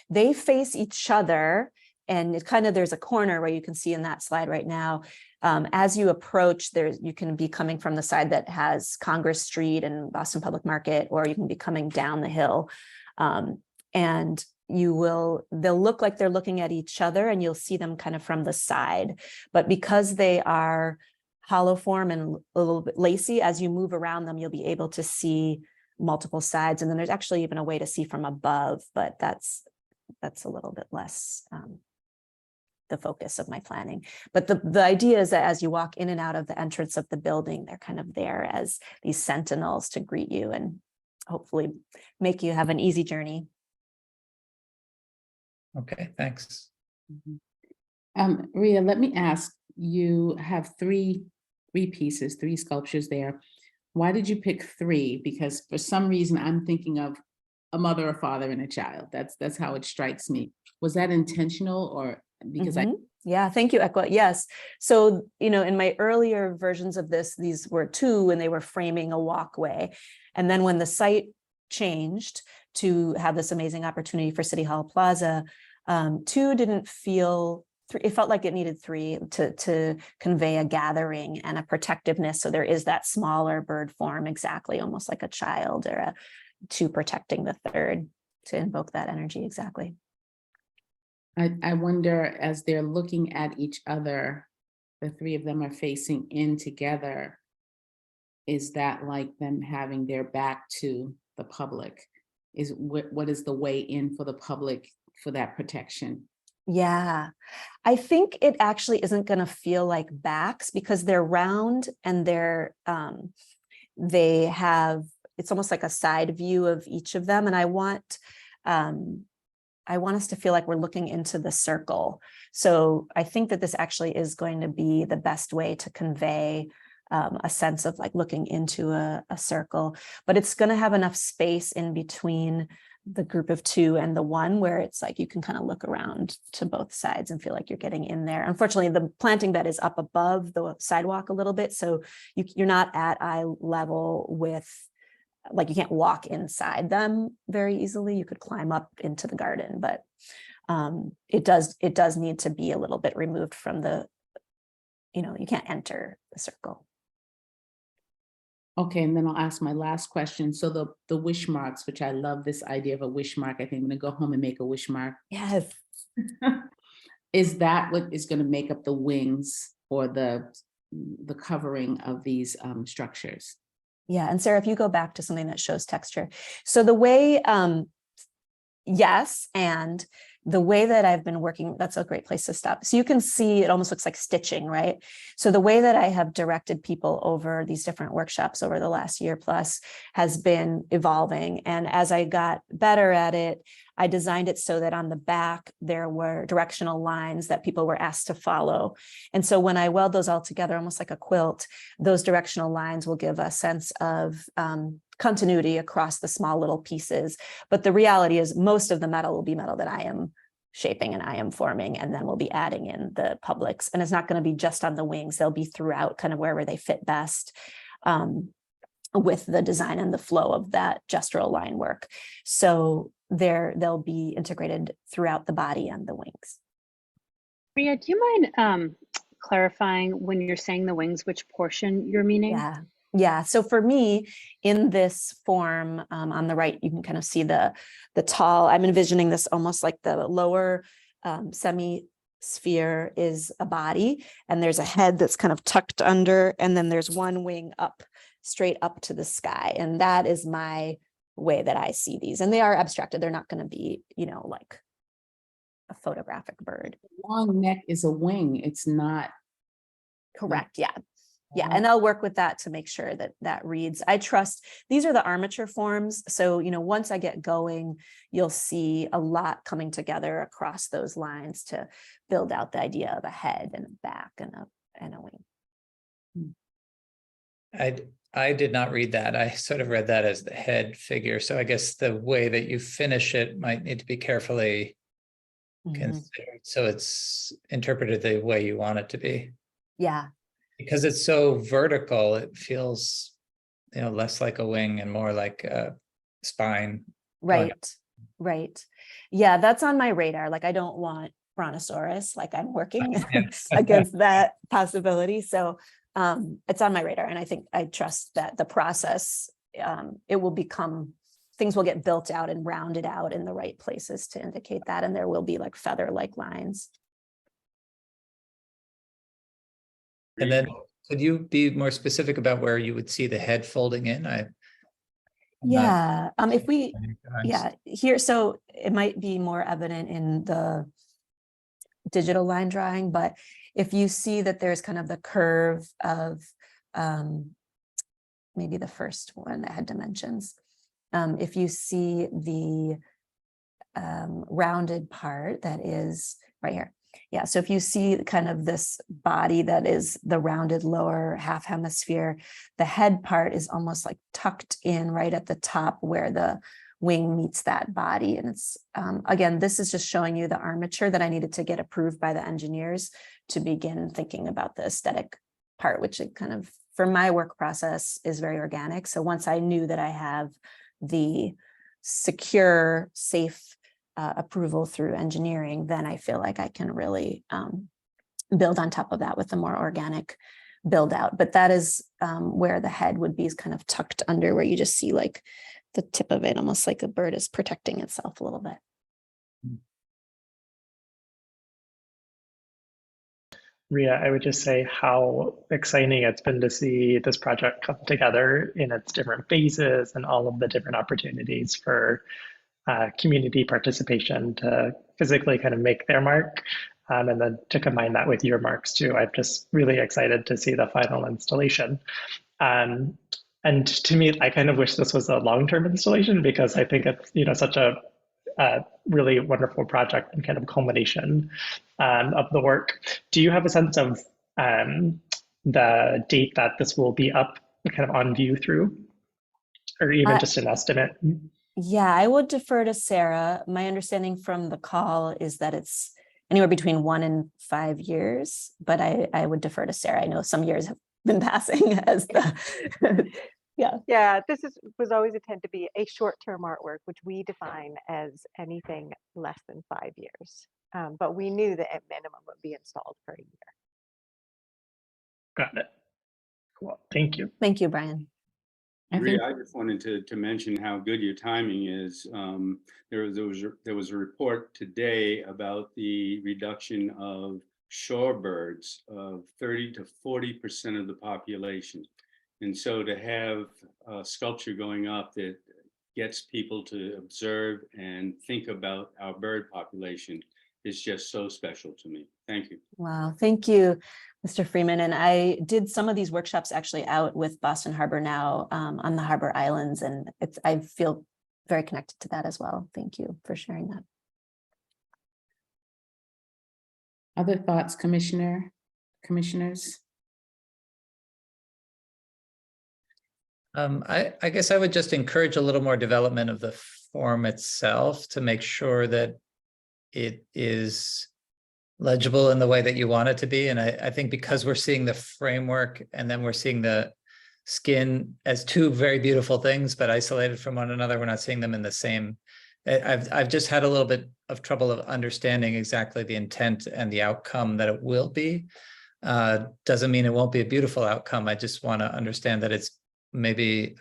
they face each other, and it kind of, there's a corner where you can see in that slide right now. As you approach, you can be coming from the side that has Congress Street and Boston Public Market, or you can be coming down the hill. And they'll look like they're looking at each other, and you'll see them kind of from the side. But because they are hollow form and a little bit lacy, as you move around them, you'll be able to see multiple sides. And then there's actually even a way to see from above, but that's a little bit less the focus of my planning. But the idea is that as you walk in and out of the entrance of the building, they're kind of there as these sentinels to greet you and hopefully make you have an easy journey. Okay, thanks. Ria, let me ask, you have three pieces, three sculptures there. Why did you pick three? Because for some reason I'm thinking of a mother, a father, and a child. That's how it strikes me. Was that intentional, or because Yeah, thank you, Ekwa. Yes. So, you know, in my earlier versions of this, these were two, and they were framing a walkway. And then when the site changed to have this amazing opportunity for City Hall Plaza, two didn't feel, it felt like it needed three to convey a gathering and a protectiveness. So there is that smaller bird form, exactly, almost like a child, or a two protecting the third to invoke that energy. Exactly. I wonder, as they're looking at each other, the three of them are facing in together. Is that like them having their back to the public? What is the way in for the public for that protection? Yeah, I think it actually isn't going to feel like backs, because they're round and they have, it's almost like a side view of each of them. And I want us to feel like we're looking into the circle. So I think that this actually is going to be the best way to convey a sense of like looking into a circle, but it's going to have enough space in between the group of two and the one, where it's like you can kind of look around to both sides and feel like you're getting in there. Unfortunately, the planting bed is up above the sidewalk a little bit, so you're not at eye level with, like, you can't walk inside them very easily. You could climb up into the garden, but it does need to be a little bit removed from the, you can't enter the circle. Okay, and then I'll ask my last question. So the wish marks, which I love this idea of a wish mark. I think I'm gonna go home and make a wish mark. Yes. Is that what is gonna make up the wings or the covering of these structures? Yeah, and Sarah, if you go back to something that shows texture. So the way, yes, and the way that I've been working, that's a great place to stop. So you can see it almost looks like stitching, right? So the way that I have directed people over these different workshops over the last year plus has been evolving. And as I got better at it, I designed it so that on the back, there were directional lines that people were asked to follow. And so when I weld those all together, almost like a quilt, those directional lines will give a sense of continuity across the small little pieces. But the reality is most of the metal will be metal that I am shaping and I am forming, and then we'll be adding in the publics. And it's not going to be just on the wings. They'll be throughout, kind of wherever they fit best, with the design and the flow of that gestural line work. So they'll be integrated throughout the body and the wings. Ria, do you mind clarifying when you're saying the wings, which portion you're meaning? Yeah. So for me, in this form, on the right, you can kind of see the tall, I'm envisioning this almost like the lower semi-sphere is a body, and there's a head that's kind of tucked under, and then there's one wing up, straight up to the sky. And that is my way that I see these. And they are abstracted. They're not going to be, like a photographic bird. Long neck is a wing. It's not. Correct. Yeah. Yeah, and I'll work with that to make sure that that reads. I trust, these are the armature forms. So, once I get going, you'll see a lot coming together across those lines to build out the idea of a head and a back and a wing. I did not read that. I sort of read that as the head figure. So I guess the way that you finish it might need to be carefully considered. So it's interpreted the way you want it to be. Yeah. Because it's so vertical, it feels, less like a wing and more like a spine. Right. Yeah, that's on my radar. Like, I don't want Brontosaurus, like I'm working against that possibility. So it's on my radar. And I think I trust that the process, it will become, things will get built out and rounded out in the right places to indicate that. And there will be like feather-like lines. And then could you be more specific about where you would see the head folding in? If we, here, so it might be more evident in the digital line drawing, but if you see that there's kind of the curve of maybe the first one that had dimensions, if you see the rounded part that is right here. Yeah, so if you see kind of this body that is the rounded lower half hemisphere, the head part is almost like tucked in right at the top where the wing meets that body. And it's, again, this is just showing you the armature that I needed to get approved by the engineers to begin thinking about the aesthetic part, which it kind of, for my work process, is very organic. So once I knew that I have the secure, safe approval through engineering, then I feel like I can really build on top of that with a more organic build out. But that is where the head would be, is kind of tucked under, where you just see like the tip of it, almost like a bird is protecting itself a little bit. Ria, I would just say how exciting it's been to see this project come together in its different phases and all of the different opportunities for community participation to physically kind of make their mark, and then to combine that with your marks too. I'm just really excited to see the final installation. And to me, I kind of wish this was a long-term installation, because I think it's such a really wonderful project and kind of culmination of the work. Do you have a sense of the date that this will be up, kind of on view through, or even just an estimate? Yeah, I would defer to Sarah. My understanding from the call is that it's anywhere between 1 and 5 years, but I would defer to Sarah. I know some years have been passing as the, yeah. Yeah, was always intended to be a short-term artwork, which we define as anything less than 5 years. But we knew that at minimum would be installed for a year. Got it. Cool. Thank you. Thank you, Brian. Rhea, I just wanted to mention how good your timing is. There was a report today about the reduction of shorebirds of 30 to 40% of the population. And so to have a sculpture going up that gets people to observe and think about our bird population is just so special to me. Thank you. Wow, thank you, Mr. Freeman. And I did some of these workshops actually out with Boston Harbor Now on the Harbor Islands, and I feel very connected to that as well. Thank you for sharing that. Other thoughts, commissioners? I guess I would just encourage a little more development of the form itself to make sure that it is legible in the way that you want it to be. And I think because we're seeing the framework and then we're seeing the skin as two very beautiful things, but isolated from one another, we're not seeing them in the same. I've just had a little bit of trouble of understanding exactly the intent and the outcome that it will be. Doesn't mean it won't be a beautiful outcome. I just want to understand that it's maybe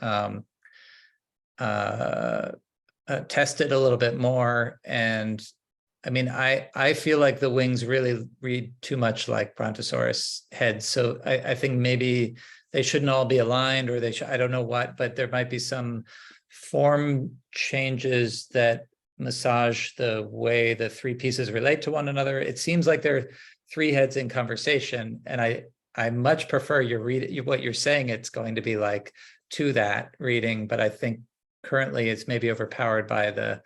tested a little bit more. And I mean, I feel like the wings really read too much like Brontosaurus heads. So I think maybe they shouldn't all be aligned, or they should, I don't know what, but there might be some form changes that massage the way the three pieces relate to one another. It seems like they're three heads in conversation, and I much prefer what you're saying it's going to be like to that reading, but I think currently it's maybe overpowered by the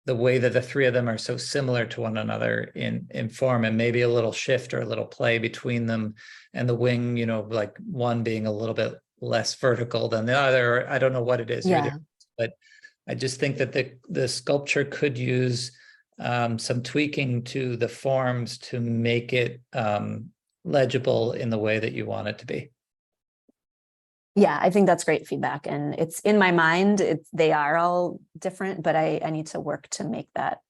way that the three of them are so similar to one another in form, and maybe a little shift or a little play between them, and the wing, you know, like one being a little bit less vertical than the other. I don't know what it is, Yeah. but I just think that the sculpture could use some tweaking to the forms to make it legible in the way that you want it to be. Yeah, I think that's great feedback. And it's in my mind, they are all different, but I need to work to make that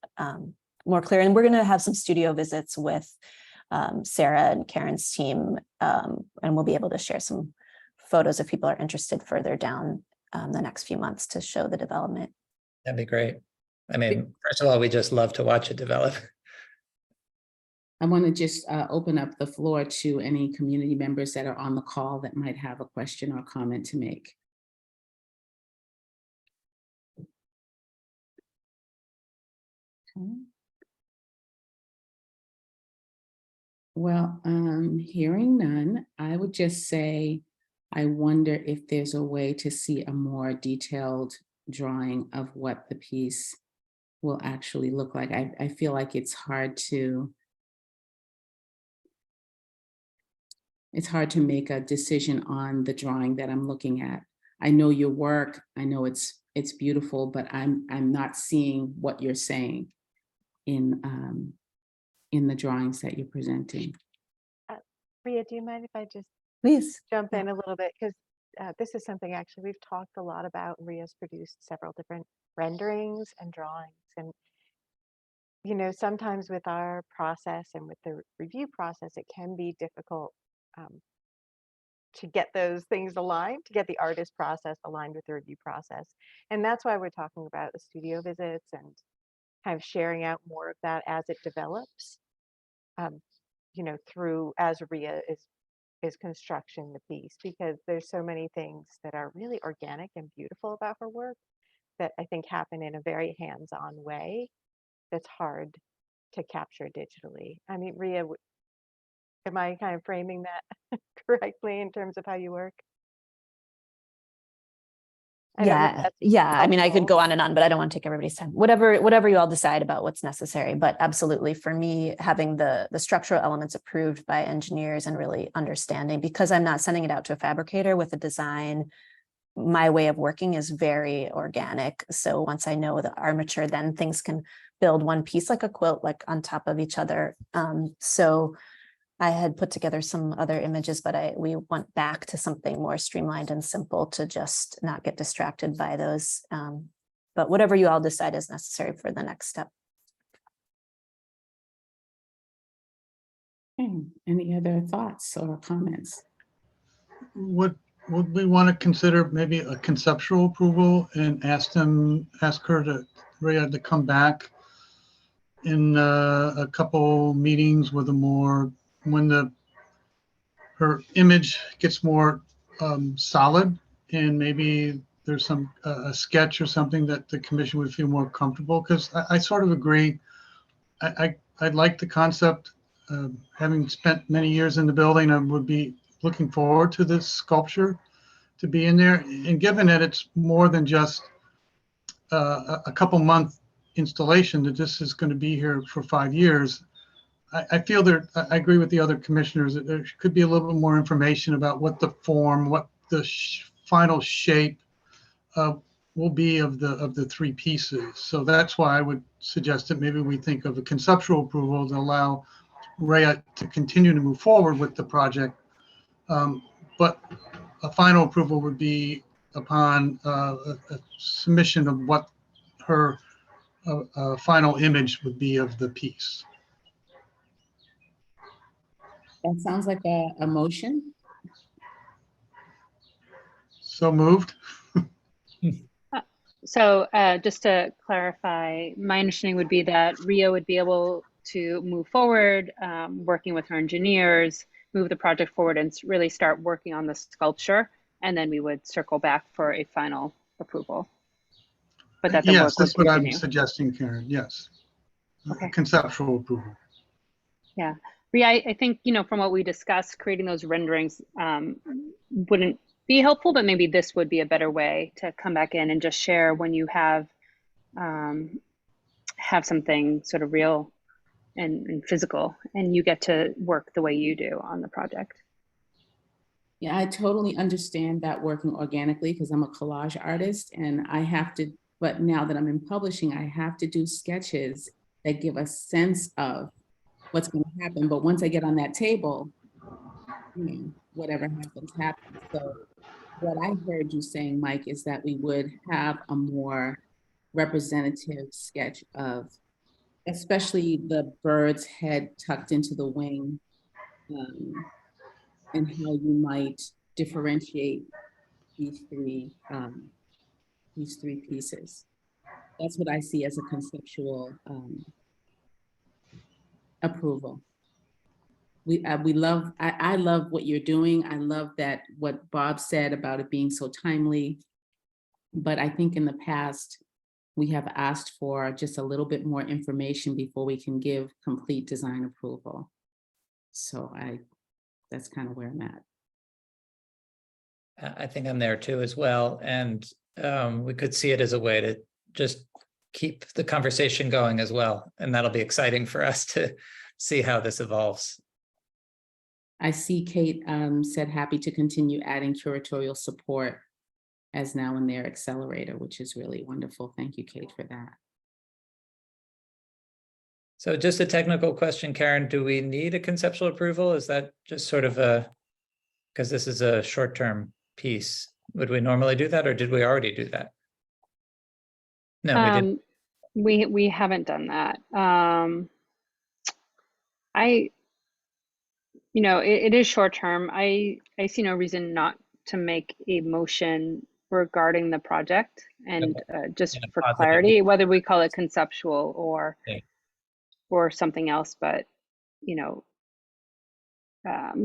more clear. And we're going to have some studio visits with Sarah and Karen's team, and we'll be able to share some photos if people are interested further down the next few months to show the development. That'd be great. I mean, first of all, we just love to watch it develop. I want to just open up the floor to any community members that are on the call that might have a question or comment to make. Okay. Well, hearing none, I would just say, I wonder if there's a way to see a more detailed drawing of what the piece will actually look like. I feel like it's hard to make a decision on the drawing that I'm looking at. I know your work, I know it's beautiful, but I'm not seeing what you're saying in the drawings that you're presenting. Rhea, do you mind if I just Please jump in a little bit? Because this is something actually we've talked a lot about. Rhea's produced several different renderings and drawings. And, you know, sometimes with our process and with the review process, it can be difficult to get those things aligned, to get the artist process aligned with the review process. And that's why we're talking about the studio visits and kind of sharing out more of that as it develops, you know, through as Rhea is constructing the piece, because there's so many things that are really organic and beautiful about her work that I think happen in a very hands-on way that's hard to capture digitally. I mean, Rhea, am I kind of framing that correctly in terms of how you work? Yeah. I mean, I could go on and on, but I don't want to take everybody's time. Whatever you all decide about what's necessary. But absolutely, for me, having the structural elements approved by engineers and really understanding, because I'm not sending it out to a fabricator with a design my way of working is very organic. So once I know the armature, then things can build one piece like a quilt, like on top of each other. So I had put together some other images, but we went back to something more streamlined and simple to just not get distracted by those. But whatever you all decide is necessary for the next step. Okay. Any other thoughts or comments? Would we want to consider maybe a conceptual approval and ask Rhea to come back in a couple meetings with a more, when her image gets more solid, and maybe there's some a sketch or something that the commission would feel more comfortable? Because I sort of agree. I like the concept. Having spent many years in the building, I would be looking forward to this sculpture to be in there. And given that it's more than just a couple month installation, that this is going to be here for 5 years, I feel I agree with the other commissioners that there could be a little bit more information about what the form, what the final shape will be of the three pieces. So that's why I would suggest that maybe we think of a conceptual approval to allow Rhea to continue to move forward with the project. But a final approval would be upon a submission of what her final image would be of the piece. That sounds like a motion. So moved. So just to clarify, my understanding would be that Rio would be able to move forward, working with her engineers, move the project forward and really start working on the sculpture. And then we would circle back for a final approval. But that the Yes, work would that's what I'm continue. suggesting, Karen. Yes. Okay. Conceptual approval. Yeah. Ria, I think, from what we discussed, creating those renderings wouldn't be helpful, but maybe this would be a better way to come back in and just share when you have something sort of real and physical, and you get to work the way you do on the project. Yeah, I totally understand that working organically because I'm a collage artist and but now that I'm in publishing, I have to do sketches that give a sense of what's going to happen. But once I get on that table, whatever happens. So what I heard you saying, Mike, is that we would have a more representative sketch of, especially the bird's head tucked into the wing, and how you might differentiate these three pieces. That's what I see as a conceptual approval. I love what you're doing. I love that what Bob said about it being so timely. But I think in the past, we have asked for just a little bit more information before we can give complete design approval. So that's kind of where I'm at. I think I'm there too as well. And we could see it as a way to just keep the conversation going as well. And that'll be exciting for us to see how this evolves. I see Kate said happy to continue adding curatorial support as now in their accelerator, which is really wonderful. Thank you, Kate, for that. So just a technical question, Karen, do we need a conceptual approval? Is that just sort of because this is a short-term piece, would we normally do that or did we already do that? No, we didn't. We haven't done that. It is short term. I see no reason not to make a motion regarding the project, and just for clarity, whether we call it conceptual or something else, but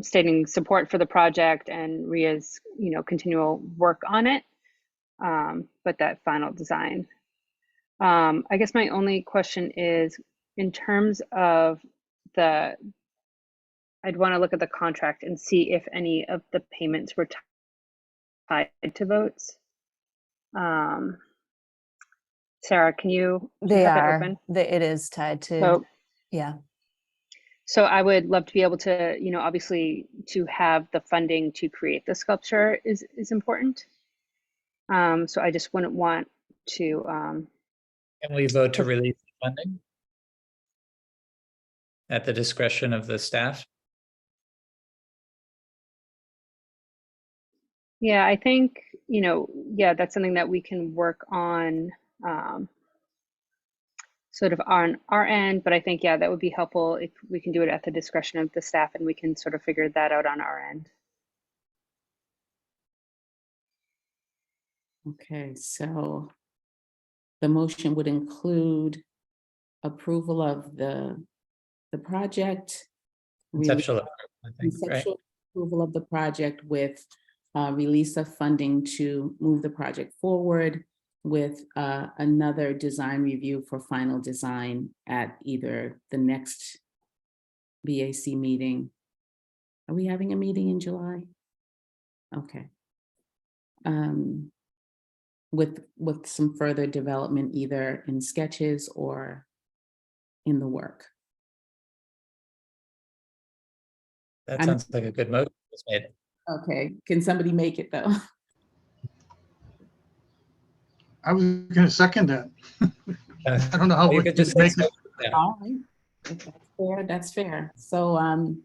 stating support for the project and Ria's continual work on it, but that final design. I guess my only question is, in terms of I'd want to look at the contract and see if any of the payments were tied to votes. Sarah, can you They have are. it open? It is tied to. Yeah. So I would love to be able to, obviously to have the funding to create the sculpture is important. So I just wouldn't want to, Can we vote to release the funding at the discretion of the staff? yeah, I think, yeah, that's something that we can work on sort of on our end, but I think, yeah, that would be helpful if we can do it at the discretion of the staff and we can sort of figure that out on our end. Okay, so the motion would include approval of the project. Conceptual, I think, right? Conceptual approval of the project with release of funding to move the project forward with another design review for final design at either the next BAC meeting. Are we having a meeting in July? Okay. With some further development either in sketches or in the work. That sounds like a good motion. Made. Okay, can somebody make it though? I was going to second that. I don't know how you we could can just make say it. so. All right, if that's fair, that's fair. So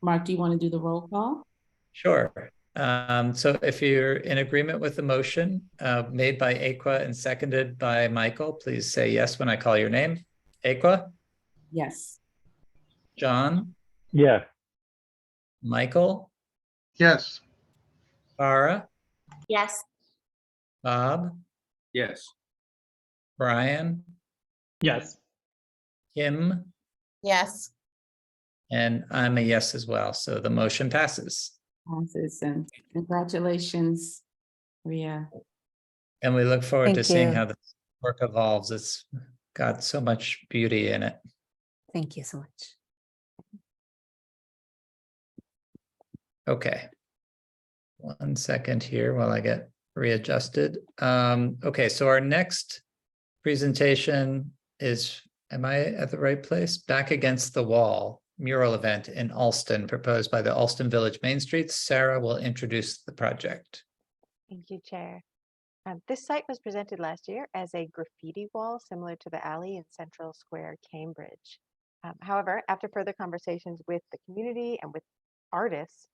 Mark, do you want to do the roll call? Sure. So if you're in agreement with the motion made by Aqua and seconded by Michael, please say yes when I call your name. Aqua? Yes. John? Yes. Michael? Yes. Farah? Yes. Bob? Yes. Brian? Yes. Kim? Yes. And I'm a yes as well. So the motion passes. Passes, and congratulations, Ria. And we look forward to Thank seeing you. how this work evolves. It's got so much beauty in it. Thank you so much. Okay. 1 second here while I get readjusted. Okay, so our next presentation is, am I at the right place? Back Against the Wall mural event in Alston, proposed by the Alston Village Main Streets. Sarah will introduce the project. Thank you, Chair. This site was presented last year as a graffiti wall similar to the alley in Central Square, Cambridge. However, after further conversations with the community and with artists,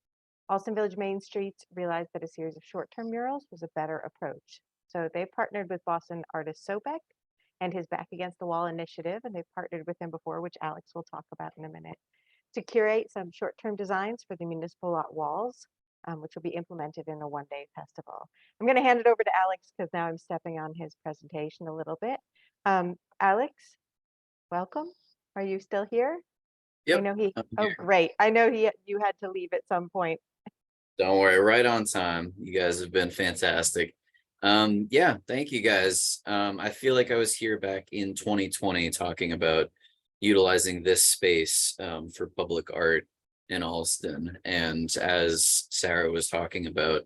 Alston Village Main Streets realized that a series of short-term murals was a better approach. So they partnered with Boston artist Sobek and his Back Against the Wall initiative, and they've partnered with him before, which Alex will talk about in a minute, to curate some short-term designs for the municipal lot walls, which will be implemented in a one-day festival. I'm going to hand it over to Alex because now I'm stepping on his presentation a little bit. Alex, welcome. Are you still here? Yep. I know he. Oh, great. I know you had to leave at some point. Don't worry, right on time. You guys have been fantastic. Yeah, thank you guys. I feel like I was here back in 2020 talking about utilizing this space for public art in Alston. And as Sarah was talking about,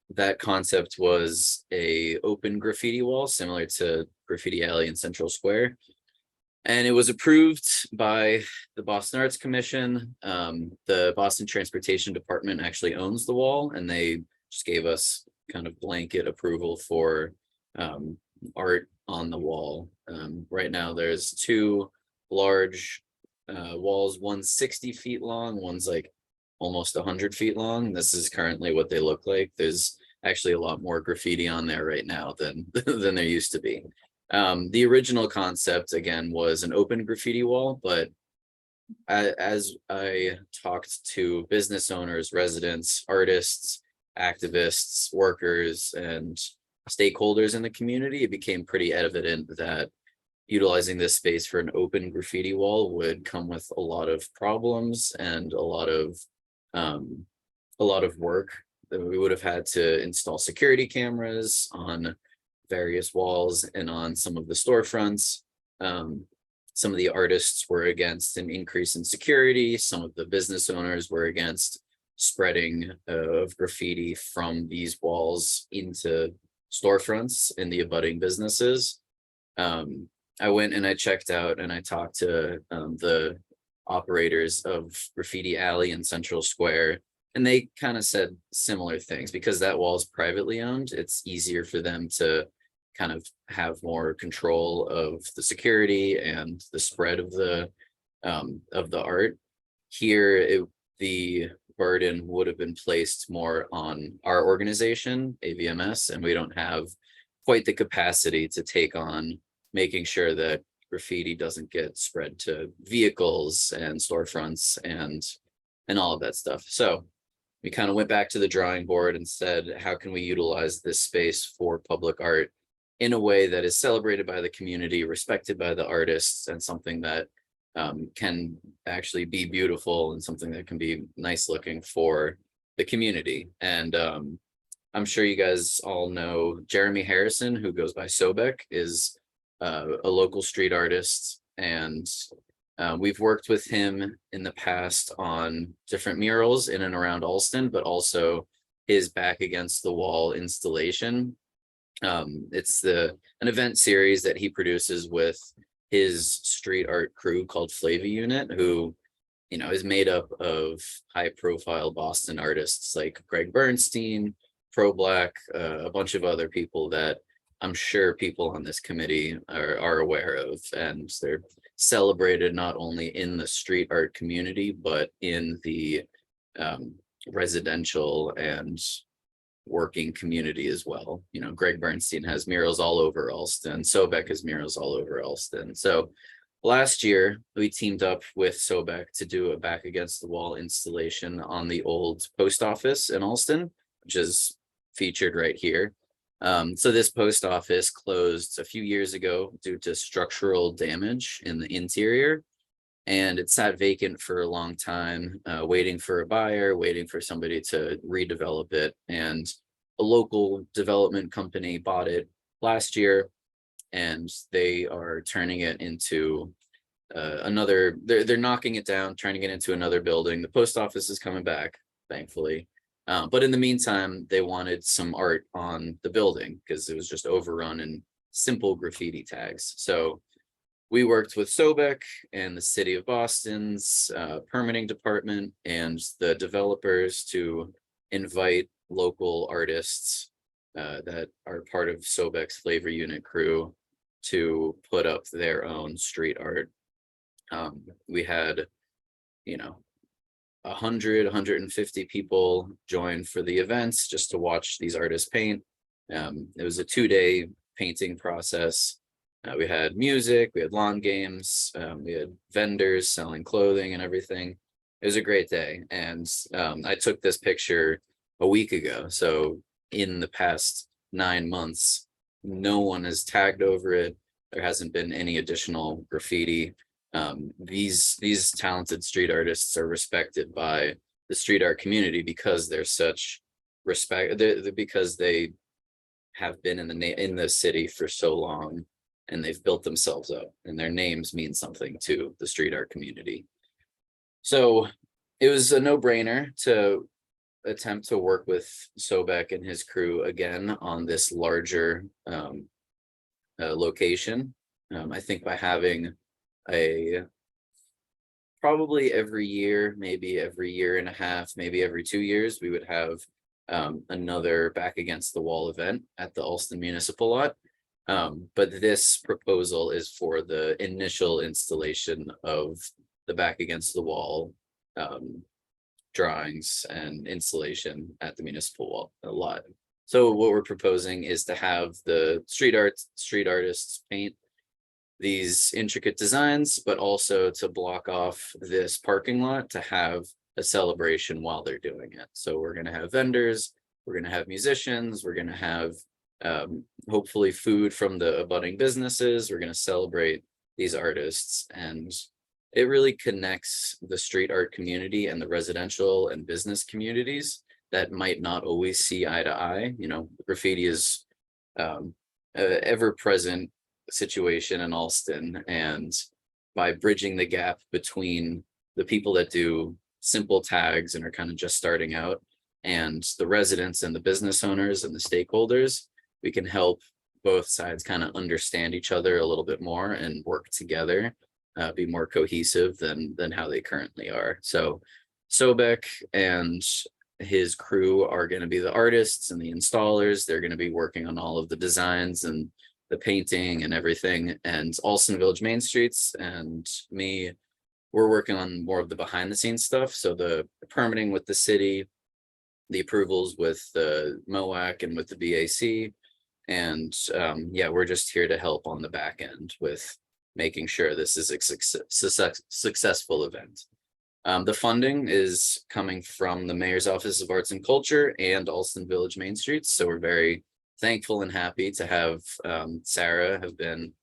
that concept was a open graffiti wall similar to Graffiti Alley in Central Square. And it was approved by the Boston Arts Commission. The Boston Transportation Department actually owns the wall, and they just gave us kind of blanket approval for art on the wall. Right now, there's two large walls, one's 60 feet long, one's like almost 100 feet long. This is currently what they look like. There's actually a lot more graffiti on there right now than there used to be. The original concept, again, was an open graffiti wall, but as I talked to business owners, residents, artists, activists, workers, and stakeholders in the community, it became pretty evident that utilizing this space for an open graffiti wall would come with a lot of problems and a lot of work. That we would have had to install security cameras on various walls and on some of the storefronts. Some of the artists were against an increase in security. Some of the business owners were against spreading of graffiti from these walls into storefronts in the abutting businesses. I went and I checked out and I talked to the operators of Graffiti Alley in Central Square, And they kind of said similar things because that wall is privately owned. It's easier for them to kind of have more control of the security and the spread of the art. Here, the burden would have been placed more on our organization, AVMS, and we don't have quite the capacity to take on making sure that graffiti doesn't get spread to vehicles and storefronts and all of that stuff. So we kind of went back to the drawing board and said, how can we utilize this space for public art in a way that is celebrated by the community, respected by the artists, and something that can actually be beautiful and something that can be nice looking for the community. And I'm sure you guys all know Jeremy Harrison, who goes by Sobek, is a local street artist, and we've worked with him in the past on different murals in and around Alston, but also his Back Against the Wall installation. It's an event series that he produces with his street art crew called Flavy Unit, who, you know, is made up of high profile Boston artists like Greg Bernstein, Pro Black, a bunch of other people that I'm sure people on this committee are aware of, and they're celebrated not only in the street art community, but in the residential and working community as well. You know, Greg Bernstein has murals all over Alston. Sobek has murals all over Alston. So last year we teamed up with Sobek to do a Back Against the Wall installation on the old post office in Alston, which is featured right here. So this post office closed a few years ago due to structural damage in the interior, and it sat vacant for a long time, waiting for a buyer, waiting for somebody to redevelop it. And a local development company bought it last year, and they are turning it into they're knocking it down, turning it into another building. The post office is coming back, thankfully. But in the meantime, they wanted some art on the building because it was just overrun in simple graffiti tags. So we worked with Sobek and the city of Boston's permitting department and the developers to invite local artists that are part of Sobek's Flavor Unit crew to put up their own street art. We had, you know, 150 people join for the events just to watch these artists paint. It was a 2-day painting process. We had music, we had lawn games, we had vendors selling clothing and everything. It was a great day. And I took this picture a week ago. So in the past 9 months, no one has tagged over it. There hasn't been any additional graffiti. These talented street artists are respected by the street art community because they're such respect, because they have been in the city for so long, and they've built themselves up, and their names mean something to the street art community. So it was a no-brainer to attempt to work with Sobek and his crew again on this larger location. I think by having probably every year, maybe every year and a half, maybe every 2 years, we would have another Back Against the Wall event at the Alston Municipal Lot. But this proposal is for the initial installation of the Back Against the Wall drawings and installation at the municipal lot. So what we're proposing is to have the street artists paint these intricate designs, but also to block off this parking lot to have a celebration while they're doing it. So we're going to have vendors, we're going to have musicians, we're going to have hopefully food from the abutting businesses. We're going to celebrate these artists, and it really connects the street art community and the residential and business communities that might not always see eye to eye. You know, graffiti is an ever-present situation in Alston, and by bridging the gap between the people that do simple tags and are kind of just starting out and the residents and the business owners and the stakeholders, we can help both sides kind of understand each other a little bit more and work together, be more cohesive than how they currently are. So Sobek and his crew are going to be the artists and the installers. They're going to be working on all of the designs and the painting and everything. And Alston Village Main Streets and me, we're working on more of the behind the scenes stuff. So the permitting with the city, the approvals with the MOAC and with the BAC. And yeah, we're just here to help on the back end with making sure this is a successful event. The funding is coming from the Mayor's Office of Arts and Culture and Alston Village Main Streets. So we're very thankful and happy to have Sarah have been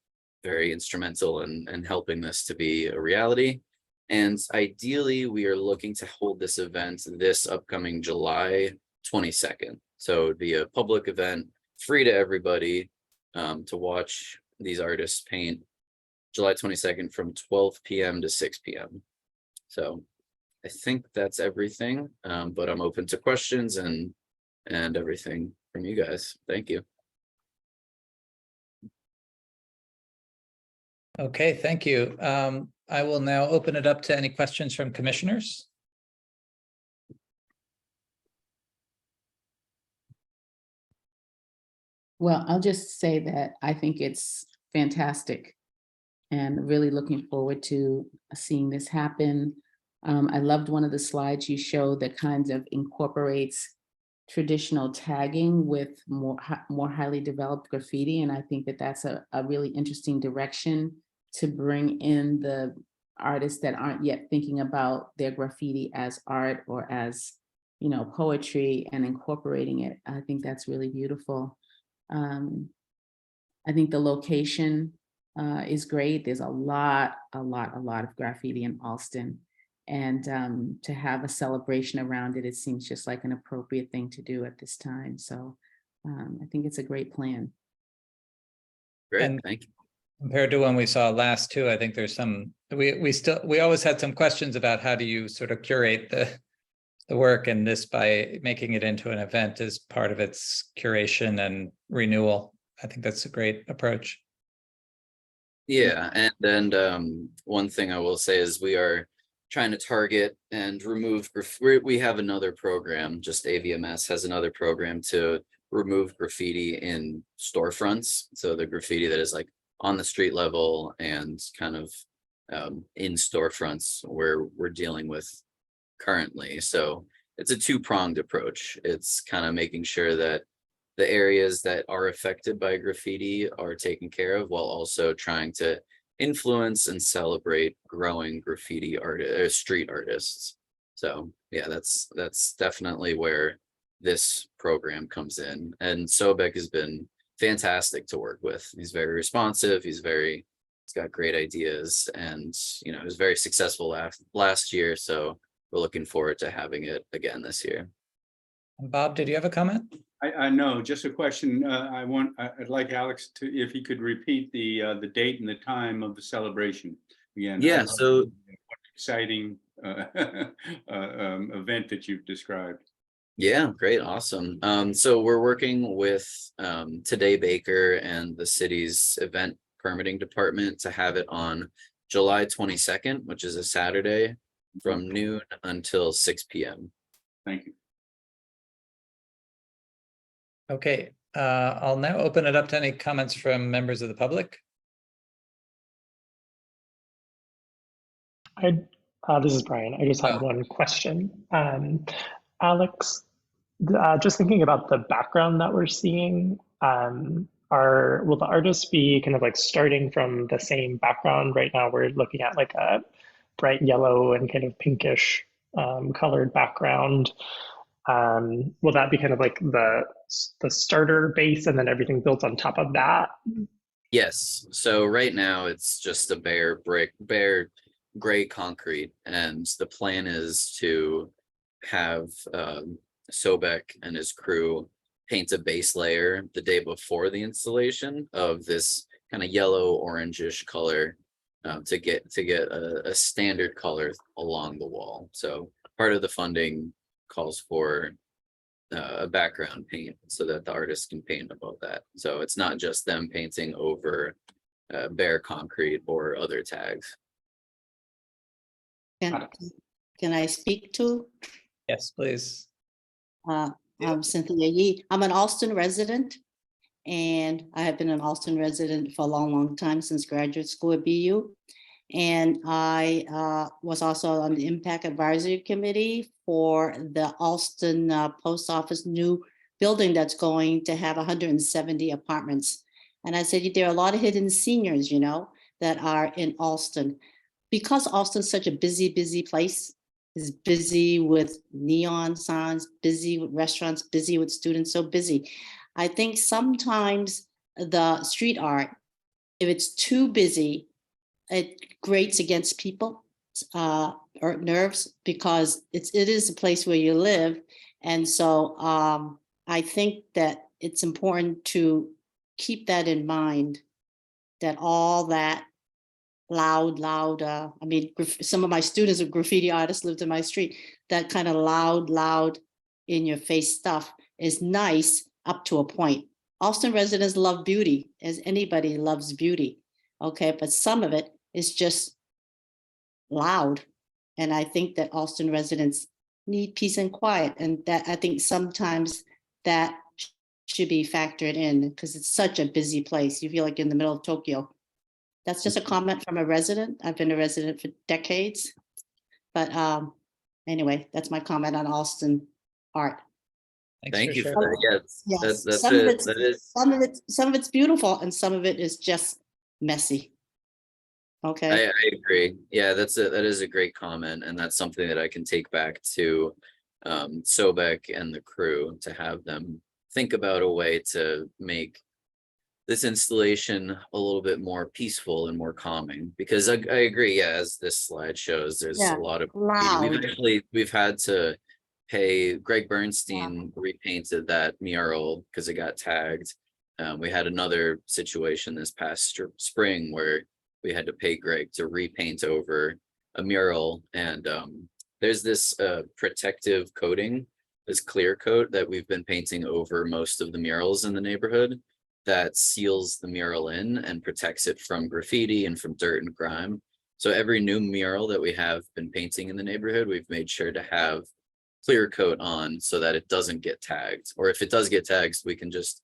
very instrumental in helping this to be a reality. And ideally, we are looking to hold this event this upcoming July 22nd. So it'd be a public event, free to everybody to watch these artists paint July 22nd from 12 p.m. to 6 p.m. So I think that's everything, but I'm open to questions and everything from you guys. Thank you. Okay, thank you. I will now open it up to any questions from commissioners. Well, I'll just say that I think it's fantastic and really looking forward to seeing this happen. I loved one of the slides you showed that kind of incorporates traditional tagging with more highly developed graffiti. And I think that that's a really interesting direction to bring in the artists that aren't yet thinking about their graffiti as art or as, you know, poetry and incorporating it. I think that's really beautiful. I think the location is great. There's a lot of graffiti in Alston. And to have a celebration around it, it seems just like an appropriate thing to do at this time. So I think it's a great plan. Great, And thank you. compared to when we saw last too, I think there's some, we always had some questions about how do you sort of curate the work, and this, by making it into an event, is part of its curation and renewal. I think that's a great approach. Yeah, and one thing I will say is we are trying to target and remove we have another program, just AVMS has another program to remove graffiti in storefronts. So the graffiti that is like on the street level and kind of in storefronts where we're dealing with currently. So it's a two-pronged approach. It's kind of making sure that the areas that are affected by graffiti are taken care of, while also trying to influence and celebrate growing graffiti artists, street artists. So yeah, that's definitely where this program comes in. And Sobek has been fantastic to work with. He's very responsive. He's got great ideas, and you know, he was very successful last year. So we're looking forward to having it again this year. And Bob, did you have a comment? I know, just a question. I'd like Alex to, if he could repeat the date and the time of the celebration again. Yeah, so exciting event that you've described. Yeah, great, awesome. So we're working with Today Baker and the city's event permitting department to have it on July 22nd, which is a Saturday, from noon until 6 p.m. Thank you. Okay, I'll now open it up to any comments from members of the public. This is Brian. I just had one question. Alex, just thinking about the background that we're seeing, will the artists be kind of like starting from the same background? Right now we're looking at like a bright yellow and kind of pinkish colored background. Will that be kind of like the starter base and then everything built on top of that? Yes, so right now it's just a bare gray concrete, and the plan is to have Sobek and his crew paint a base layer the day before the installation of this kind of yellow orangish color to get a standard color along the wall. So part of the funding calls for a background paint so that the artist can paint above that. So it's not just them painting over bare concrete or other tags. Can I speak to? Yes, please. I'm Cynthia Yee. I'm an Alston resident, and I have been an Alston resident for a long, long time, since graduate school at BU. And I was also on the Impact Advisory Committee for the Alston Post Office new building that's going to have 170 apartments. And I said, there are a lot of hidden seniors, you know, that are in Alston. Because Alston's such a busy, busy place, is busy with neon signs, busy with restaurants, busy with students, so busy. I think sometimes the street art, if it's too busy, it grates against people or nerves, because it is a place where you live. And so I think that it's important to keep that in mind, that all that loud, I mean, some of my students are graffiti artists, lived in my street, that kind of loud in your face stuff is nice up to a point. Alston residents love beauty, as anybody loves beauty. Okay, but some of it is just loud. And I think that Alston residents need peace and quiet. And that I think sometimes that should be factored in, because it's such a busy place. You feel like you're in the middle of Tokyo. That's just a comment from a resident. I've been a resident for decades. But anyway, that's my comment on Alston art. Thank you for that. Yeah, Yes, that's some of it. it's That is. some of it's beautiful, and some of it is just messy. Okay. I agree. Yeah, that is a great comment, and that's something that I can take back to Sobek and the crew, to have them think about a way to make this installation a little bit more peaceful and more calming, because I agree. Yeah, as this slide shows, there's a lot of loud. we've had to pay. Greg Bernstein repainted that mural because it got tagged. We had another situation this past spring where we had to pay Greg to repaint over a mural, and there's this protective coating, this clear coat that we've been painting over most of the murals in the neighborhood, that seals the mural in and protects it from graffiti and from dirt and grime. So every new mural that we have been painting in the neighborhood, we've made sure to have clear coat on so that it doesn't get tagged. Or if it does get tagged, we can just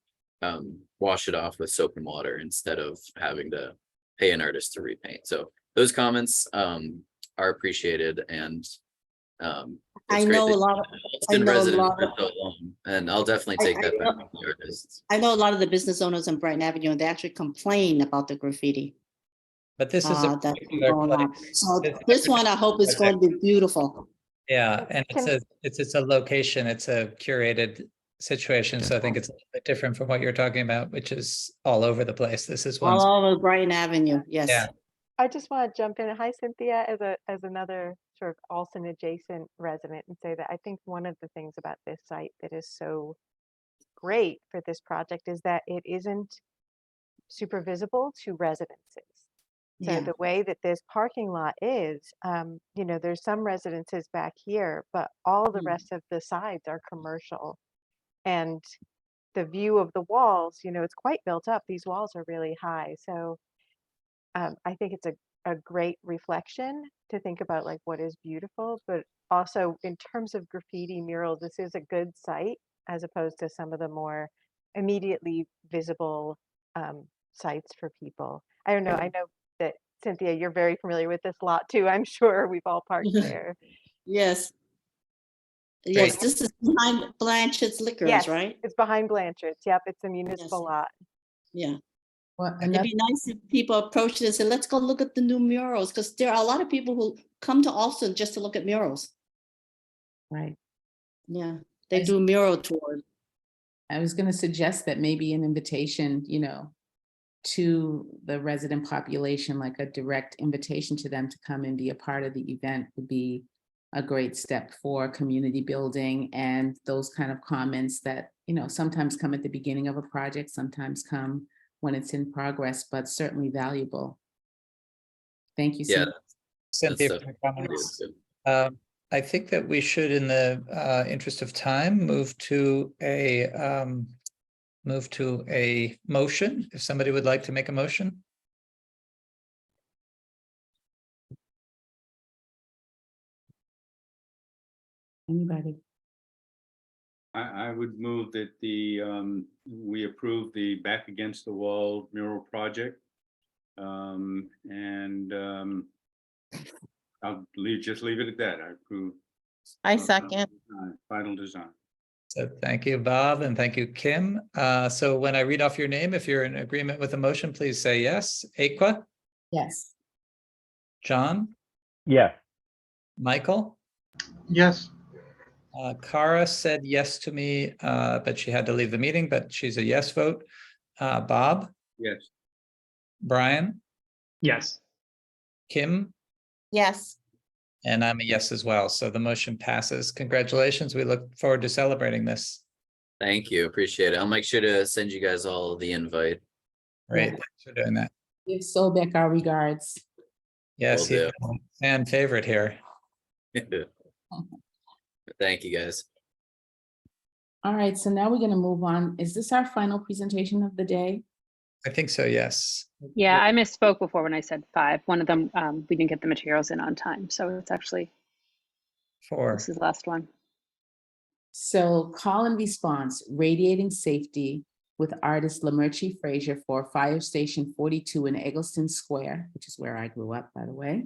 wash it off with soap and water instead of having to pay an artist to repaint. So those comments are appreciated, and I know a lot of, and I'll definitely take that back to the artists. I know a lot of the business owners on Brighton Avenue, and they actually complain about the graffiti. But this is a particular place. So this one, I hope is going to be beautiful. Yeah, and it's a location, it's a curated situation. So I think it's a little bit different from what you're talking about, which is all over the place. This is one all over Brighton Avenue. Yes. Yeah. I just want to jump in. Hi, Cynthia, as another sort of Alston adjacent resident, and say that I think one of the things about this site that is so great for this project is that it isn't super visible to residences. So the way that this parking lot is, you know, there's some residences back here, but all the rest of the sides are commercial. And the view of the walls, you know, it's quite built up. These walls are really high. So I think it's a great reflection to think about, like, what is beautiful, but also in terms of graffiti murals, this is a good site as opposed to some of the more immediately visible sites for people. I don't know. I know that, Cynthia, you're very familiar with this lot too. I'm sure we've all parked there. Yes. Yes, this is behind Blanchard's Liquors, yes, right? It's behind Blanchard's. Yep, it's a municipal lot. Yeah. Well, it'd be nice if people approached it and said, let's go look at the new murals, because there are a lot of people who come to Alston just to look at murals. Right. Yeah, they do mural tours. I was going to suggest that maybe an invitation, you know, to the resident population, like a direct invitation to them to come and be a part of the event, would be a great step for community building, and those kind of comments that, you know, sometimes come at the beginning of a project, sometimes come when it's in progress, but certainly valuable. Thank you, Cynthia, for your comments. I think that we should, in the interest of time, move to a motion. If somebody would like to make a motion. Anybody? I would move that we approve the Back Against the Wall mural project. I'll just leave it at that. I approve. I second. Final design. So thank you, Bob, and thank you, Kim. So when I read off your name, if you're in agreement with the motion, please say yes. Aqua, Yes. John, Yes. Michael, Yes. Kara said yes to me, but she had to leave the meeting, but she's a yes vote. Bob, Yes. Brian, Yes. Kim, Yes. and I'm a yes as well. So the motion passes. Congratulations. We look forward to celebrating this. Thank you. Appreciate it. I'll make sure to send you guys all the invite. Great. Yeah. Thanks for doing that. Give Sobek our regards. Yes, Will he's do. a fan favorite here. Thank you, guys. All right, so now we're going to move on. Is this our final presentation of the day? I think so, yes. Yeah, I misspoke before when I said 5. One of them, we didn't get the materials in on time. So it's actually 4. This is the last one. So call and response, radiating safety with artist Lamerchi Frazier for Fire Station 42 in Eggleston Square, which is where I grew up, by the way.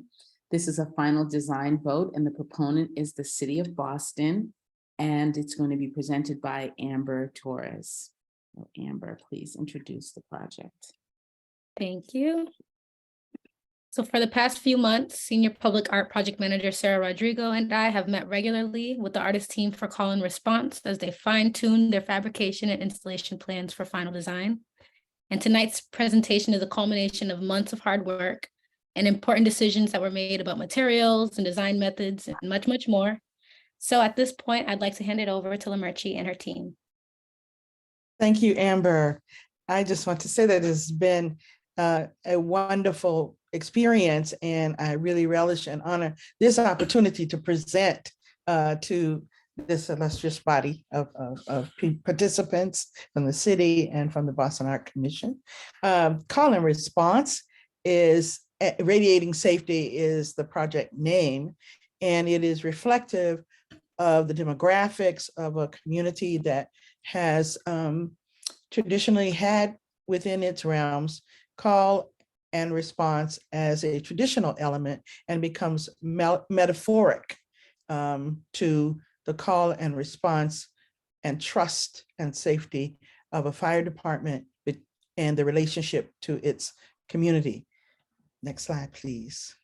This is a final design vote, and the proponent is the City of Boston, and it's going to be presented by Amber Torres. So Amber, please introduce the project. Thank you. So for the past few months, Senior Public Art Project Manager Sarah Rodrigo and I have met regularly with the artist team for call and response as they fine-tune their fabrication and installation plans for final design. And tonight's presentation is a culmination of months of hard work and important decisions that were made about materials and design methods and much, much more. So at this point, I'd like to hand it over to Lamerchi and her team. Thank you, Amber. I just want to say that it's been a wonderful experience, and I really relish and honor this opportunity to present to this illustrious body of participants from the city and from the Boston Art Commission. Call and response is radiating safety is the project name, and it is reflective of the demographics of a community that has traditionally had within its realms call and response as a traditional element and becomes metaphoric to the call and response and trust and safety of a fire department and the relationship to its community. Next slide, please.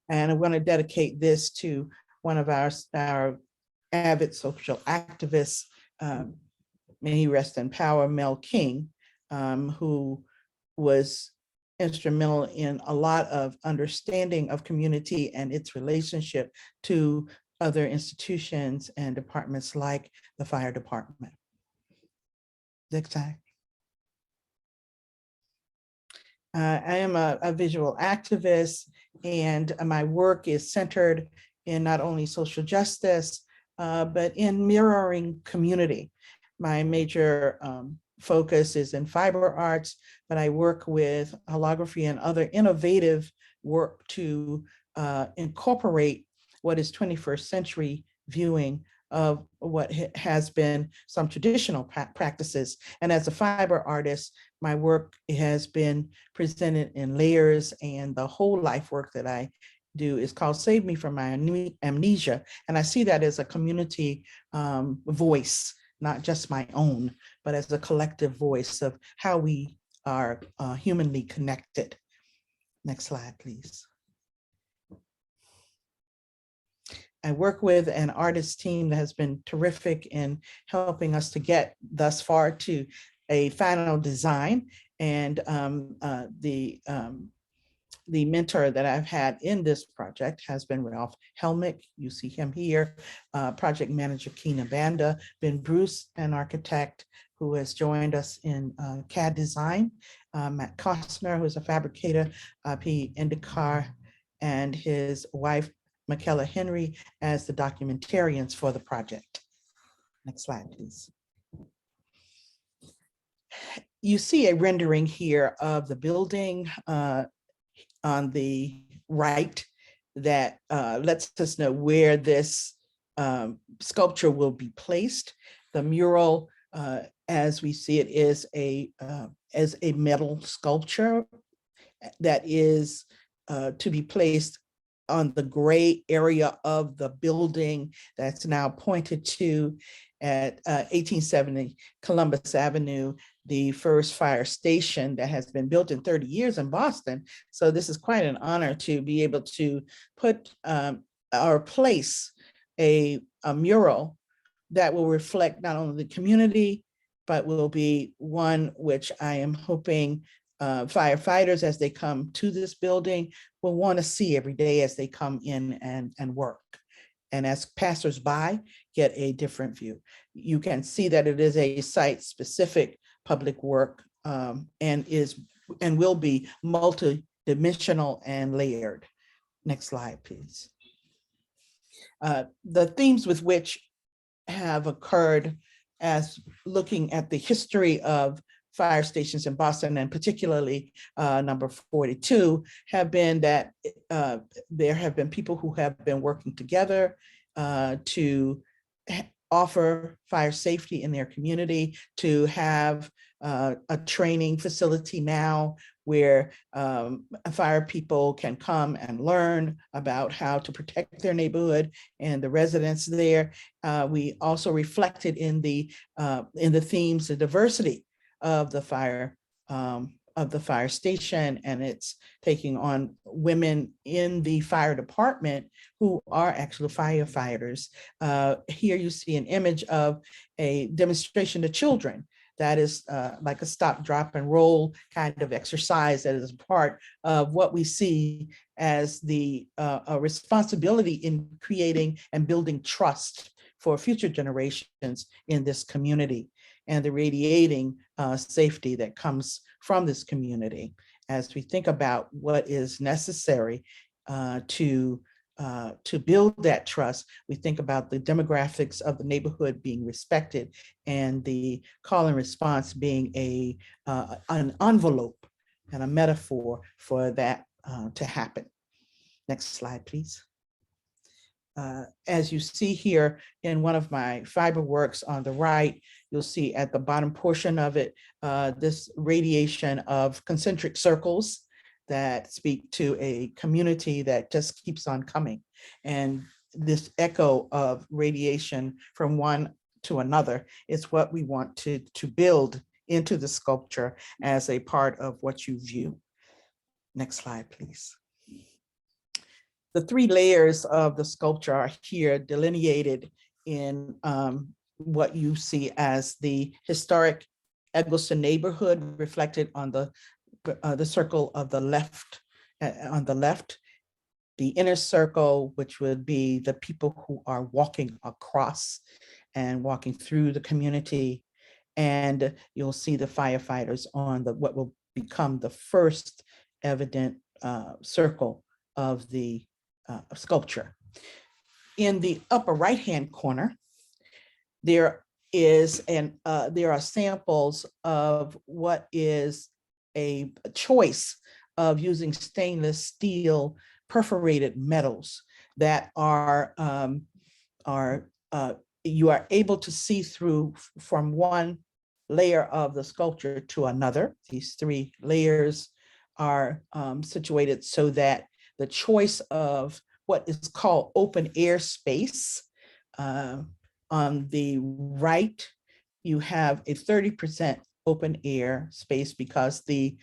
And I want to dedicate this to one of our avid social activists, may he rest in power, Mel King, who was instrumental in a lot of understanding of community and its relationship to other institutions and departments like the fire department. Next slide. I am a visual activist, and my work is centered in not only social justice, but in mirroring community. My major focus is in fiber arts, but I work with holography and other innovative work to incorporate what is 21st century viewing of what has been some traditional practices. And as a fiber artist, my work has been presented in layers, and the whole life work that I do is called Save Me From My Amnesia. And I see that as a community voice, not just my own, but as a collective voice of how we are humanly connected. Next slide, please. I work with an artist team that has been terrific in helping us to get thus far to a final design. And the mentor that I've had in this project has been Ralph Helmick. You see him here. Project manager Keena Banda, Ben Bruce, an architect who has joined us in CAD design. Matt Costner, who's a fabricator, P. Indikar, and his wife, Michaela Henry, as the documentarians for the project. Next slide, please. You see a rendering here of the building on the right that lets us know where this sculpture will be placed. The mural, as we see it, is as a metal sculpture that is to be placed on the gray area of the building that's now pointed to at 1870 Columbus Avenue, the first fire station that has been built in 30 years in Boston. So this is quite an honor to be able to put or place a mural that will reflect not only the community, but will be one which I am hoping firefighters, as they come to this building, will want to see every day as they come in and work. And as passersby, get a different view. You can see that it is a site-specific public work and will be multi-dimensional and layered. Next slide, please. The themes with which have occurred as looking at the history of fire stations in Boston, and particularly number 42, have been that there have been people who have been working together to offer fire safety in their community, to have a training facility now where fire people can come and learn about how to protect their neighborhood and the residents there. We also reflected in the themes, the diversity of the fire station, and it's taking on women in the fire department who are actually firefighters. Here you see an image of a demonstration to children that is like a stop, drop, and roll kind of exercise that is part of what we see as a responsibility in creating and building trust for future generations in this community, and the radiating safety that comes from this community. As we think about what is necessary to build that trust, we think about the demographics of the neighborhood being respected, and the call and response being an envelope and a metaphor for that to happen. Next slide, please. As you see here in one of my fiber works on the right, you'll see at the bottom portion of it, this radiation of concentric circles that speak to a community that just keeps on coming. And this echo of radiation from one to another is what we want to build into the sculpture as a part of what you view. Next slide, please. The three layers of the sculpture are here delineated in what you see as the historic Eggleston neighborhood reflected on the circle of the left, on the left. The inner circle, which would be the people who are walking across and walking through the community. And you'll see the firefighters on what will become the first evident circle of the sculpture. In the upper right-hand corner, there are samples of what is a choice of using stainless steel perforated metals that you are able to see through from one layer of the sculpture to another. These three layers are situated so that the choice of what is called open air space. On the right, you have a 30% open air space because the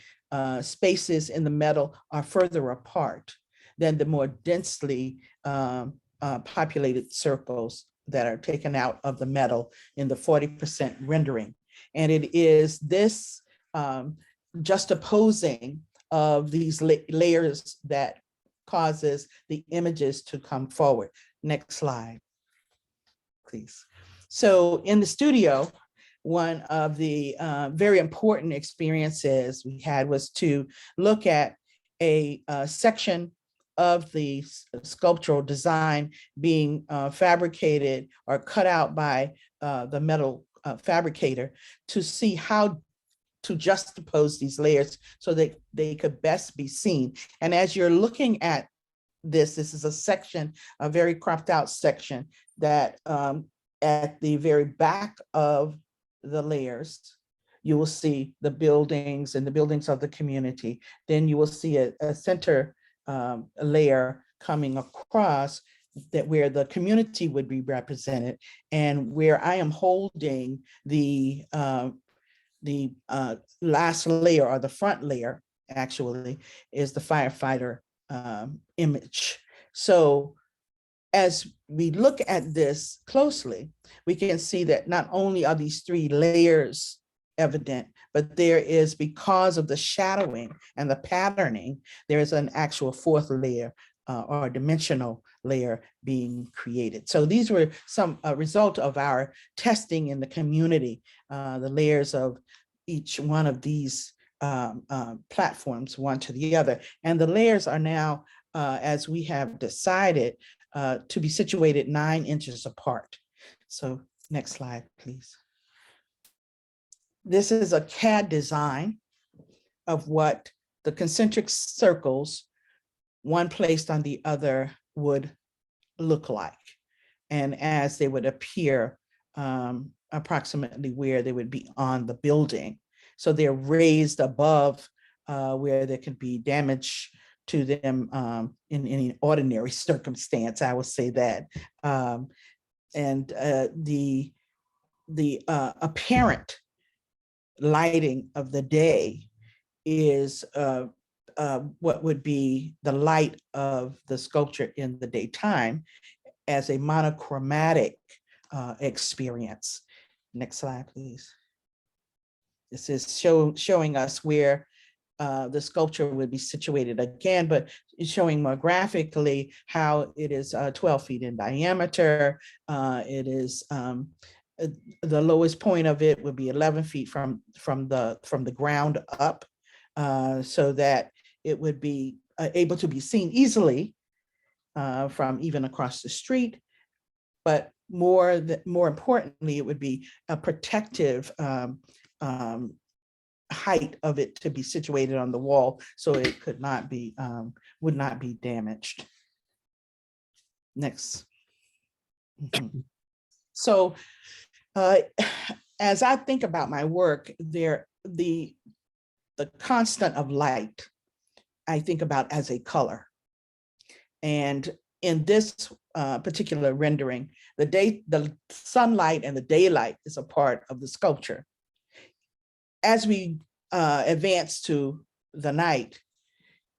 spaces in the metal are further apart than the more densely populated circles that are taken out of the metal in the 40% rendering. And it is this juxtaposing of these layers that causes the images to come forward. Next slide, please. So in the studio, one of the very important experiences we had was to look at a section of the sculptural design being fabricated or cut out by the metal fabricator to see how to juxtapose these layers so that they could best be seen. And as you're looking at this is a section, a very cropped out section that at the very back of the layers, you will see the buildings and the buildings of the community. Then you will see a center layer coming across that where the community would be represented, and where I am holding the last layer, or the front layer actually, is the firefighter image. So as we look at this closely, we can see that not only are these three layers evident, but there is, because of the shadowing and the patterning, there is an actual fourth layer or dimensional layer being created. So these were some result of our testing in the community, the layers of each one of these platforms, one to the other. And the layers are now, as we have decided, to be situated 9 inches apart. So next slide, please. This is a CAD design of what the concentric circles, one placed on the other, would look like, and as they would appear approximately where they would be on the building. So they're raised above where there could be damage to them in any ordinary circumstance, I would say that. And the apparent lighting of the day is what would be the light of the sculpture in the daytime as a monochromatic experience. Next slide, please. This is showing us where the sculpture would be situated again, but it's showing more graphically how it is 12 feet in diameter. It is the lowest point of it would be 11 feet from the ground up, so that it would be able to be seen easily from even across the street. But more importantly, it would be a protective height of it to be situated on the wall, so it could not be would not be damaged. Next. So as I think about my work, the constant of light I think about as a color. And in this particular rendering, the sunlight and the daylight is a part of the sculpture. As we advance to the night,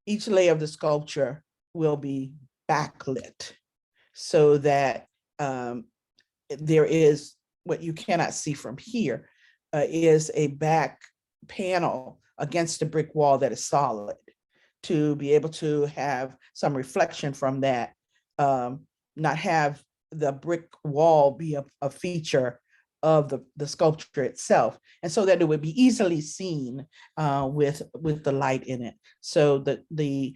each layer of the sculpture will be backlit so that there is, what you cannot see from here, is a back panel against a brick wall that is solid, to be able to have some reflection from that, not have the brick wall be a feature of the sculpture itself, and so that it would be easily seen with the light in it. So the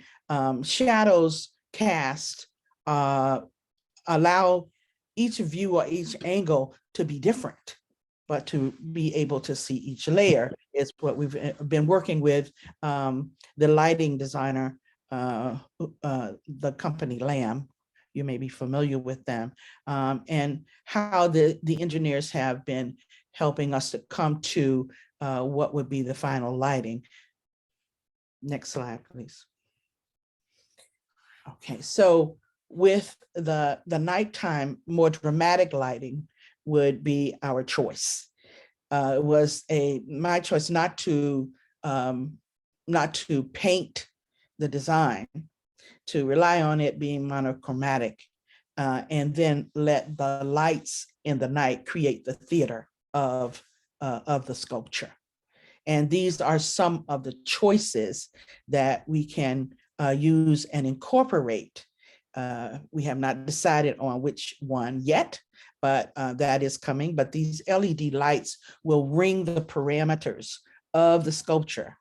shadows cast allow each view or each angle to be different, but to be able to see each layer is what we've been working with the lighting designer, the company Lamb. You may be familiar with them, and how the engineers have been helping us to come to what would be the final lighting. Next slide, please. Okay, so with the nighttime, more dramatic lighting would be our choice. It was my choice not to paint the design, to rely on it being monochromatic, and then let the lights in the night create the theater of the sculpture. And these are some of the choices that we can use and incorporate. We have not decided on which one yet, but that is coming. But these LED lights will ring the parameters of the sculpture.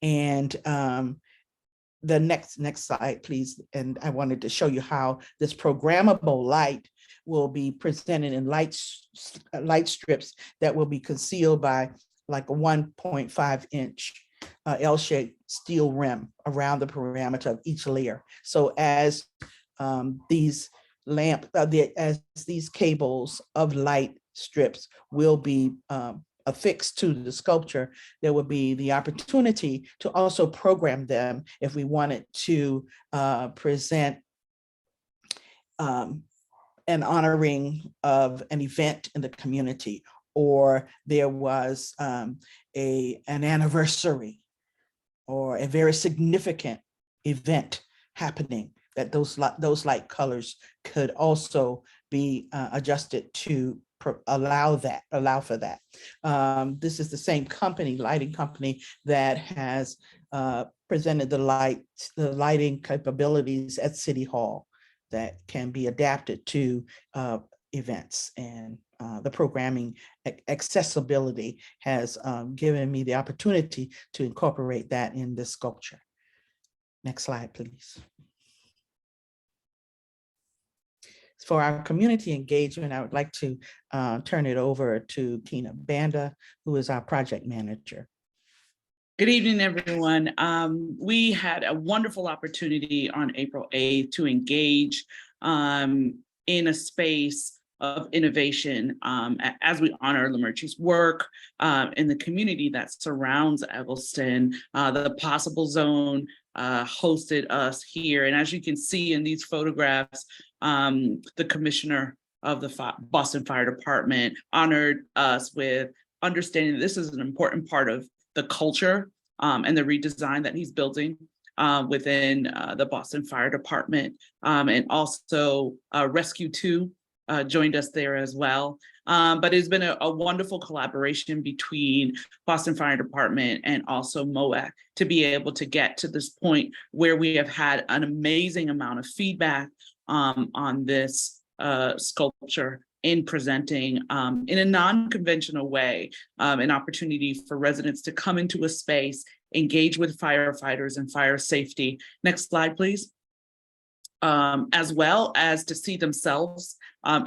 And the next slide, please. And I wanted to show you how this programmable light will be presented in light strips that will be concealed by like a 1.5 inch L-shaped steel rim around the perimeter of each layer. So as these as these cables of light strips will be affixed to the sculpture, there would be the opportunity to also program them if we wanted to present an honoring of an event in the community, or there was an anniversary or a very significant event happening, that those light colors could also be adjusted to allow for that. This is the same company, lighting company, that has presented the lighting capabilities at City Hall that can be adapted to events, and the programming accessibility has given me the opportunity to incorporate that in this sculpture. Next slide, please. For our community engagement, I would like to turn it over to Tina Banda, who is our project manager. Good evening, everyone. We had a wonderful opportunity on April 8th to engage in a space of innovation as we honor Lamerchi's work in the community that surrounds Egleston. The Possible Zone hosted us here. And as you can see in these photographs, the commissioner of the Boston Fire Department honored us with understanding that this is an important part of the culture and the redesign that he's building within the Boston Fire Department. And also Rescue 2 joined us there as well. But it's been a wonderful collaboration between Boston Fire Department and also MOAC to be able to get to this point where we have had an amazing amount of feedback on this sculpture in presenting in a non-conventional way, an opportunity for residents to come into a space, engage with firefighters and fire safety. Next slide, please. As well as to see themselves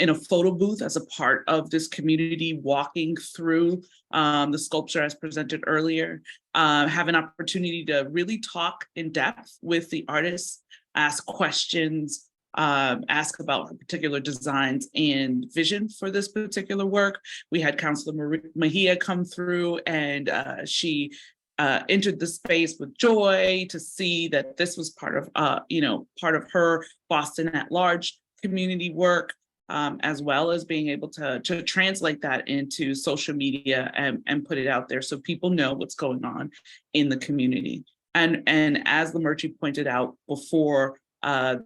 in a photo booth as a part of this community, walking through the sculpture as presented earlier, have an opportunity to really talk in depth with the artists, ask questions, ask about particular designs and vision for this particular work. We had Councilor Mejia come through, and she entered the space with joy to see that this was part of part of her Boston at Large community work, as well as being able to translate that into social media and put it out there so people know what's going on in the community. And as Lamerchi pointed out before,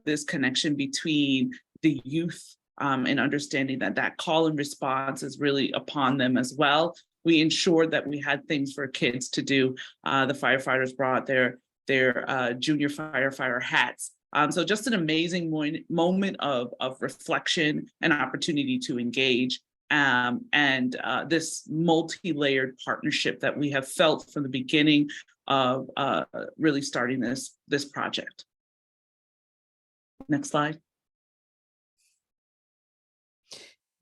this connection between the youth and understanding that call and response is really upon them as well. We ensured that we had things for kids to do. The firefighters brought their junior firefighter hats. So just an amazing moment of reflection and opportunity to engage, and this multi-layered partnership that we have felt from the beginning of really starting this project. Next slide.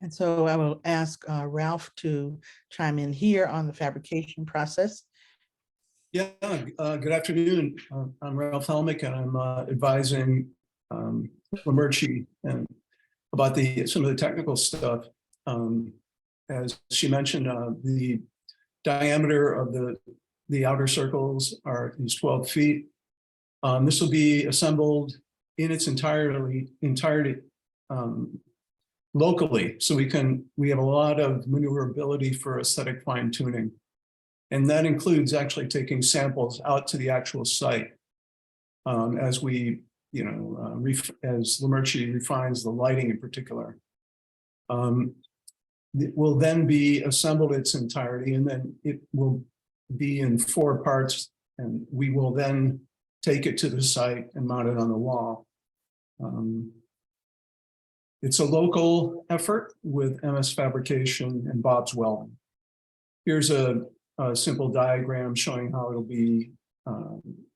And so I will ask Ralph to chime in here on the fabrication process. Yeah, good afternoon. I'm Ralph Helmick, and I'm advising Lamerchi and about some of the technical stuff. As she mentioned, the diameter of the outer circles is 12 feet. This will be assembled in its entirety locally, so we have a lot of maneuverability for aesthetic fine tuning. And that includes actually taking samples out to the actual site as we, as Lamerchi refines the lighting in particular. It will then be assembled its entirety, and then it will be in 4 parts, and we will then take it to the site and mount it on the wall. It's a local effort with MS Fabrication and Bob's Welding. Here's a simple diagram showing how it'll be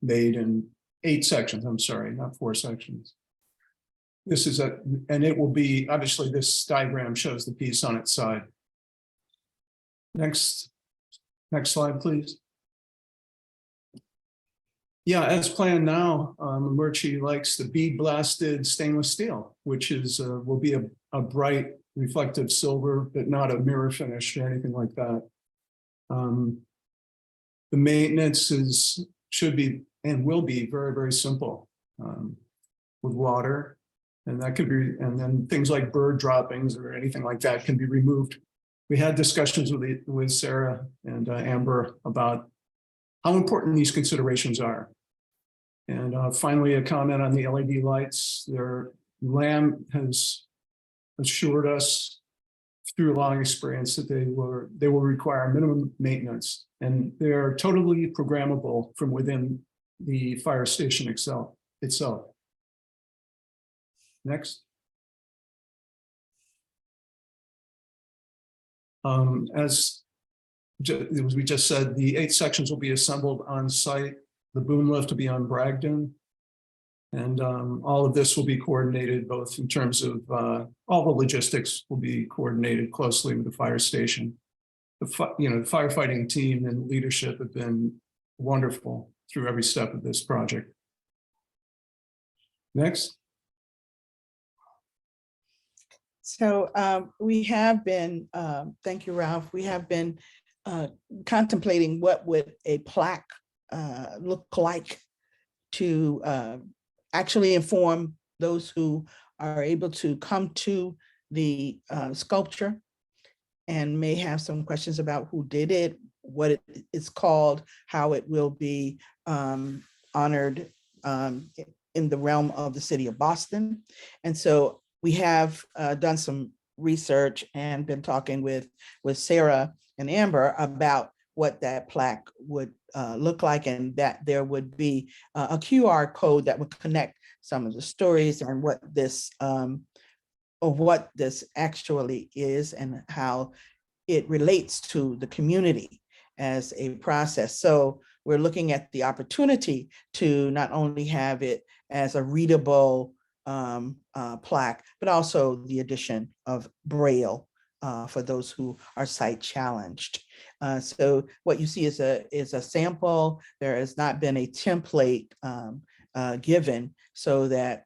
made in 8 sections. I'm sorry, not 4 sections. This is and it will be, obviously this diagram shows the piece on its side. Next slide, please. Yeah, as planned now, Murchie likes the bead blasted stainless steel, which is will be a bright reflective silver, but not a mirror finish or anything like that. The maintenance should be and will be very, very simple with water, and that could be, and then things like bird droppings or anything like that can be removed. We had discussions with Sarah and Amber about how important these considerations are. And finally, a comment on the LED lights. Their Lamb has assured us through a long experience that they will require minimum maintenance, and they are totally programmable from within the fire station itself. Next. As we just said, the 8 sections will be assembled on site. The boom lift will be on Bragdon. And all of this will be coordinated both in terms of all the logistics will be coordinated closely with the fire station. The firefighting team and leadership have been wonderful through every step of this project. Next. So we have been, thank you, Ralph. We have been contemplating what would a plaque look like to actually inform those who are able to come to the sculpture and may have some questions about who did it, what it is called, how it will be honored in the realm of the city of Boston. And so we have done some research and been talking with Sarah and Amber about what that plaque would look like, and that there would be a QR code that would connect some of the stories and what this actually is and how it relates to the community as a process. So we're looking at the opportunity to not only have it as a readable plaque, but also the addition of Braille for those who are sight challenged. So what you see is a sample. There has not been a template given so that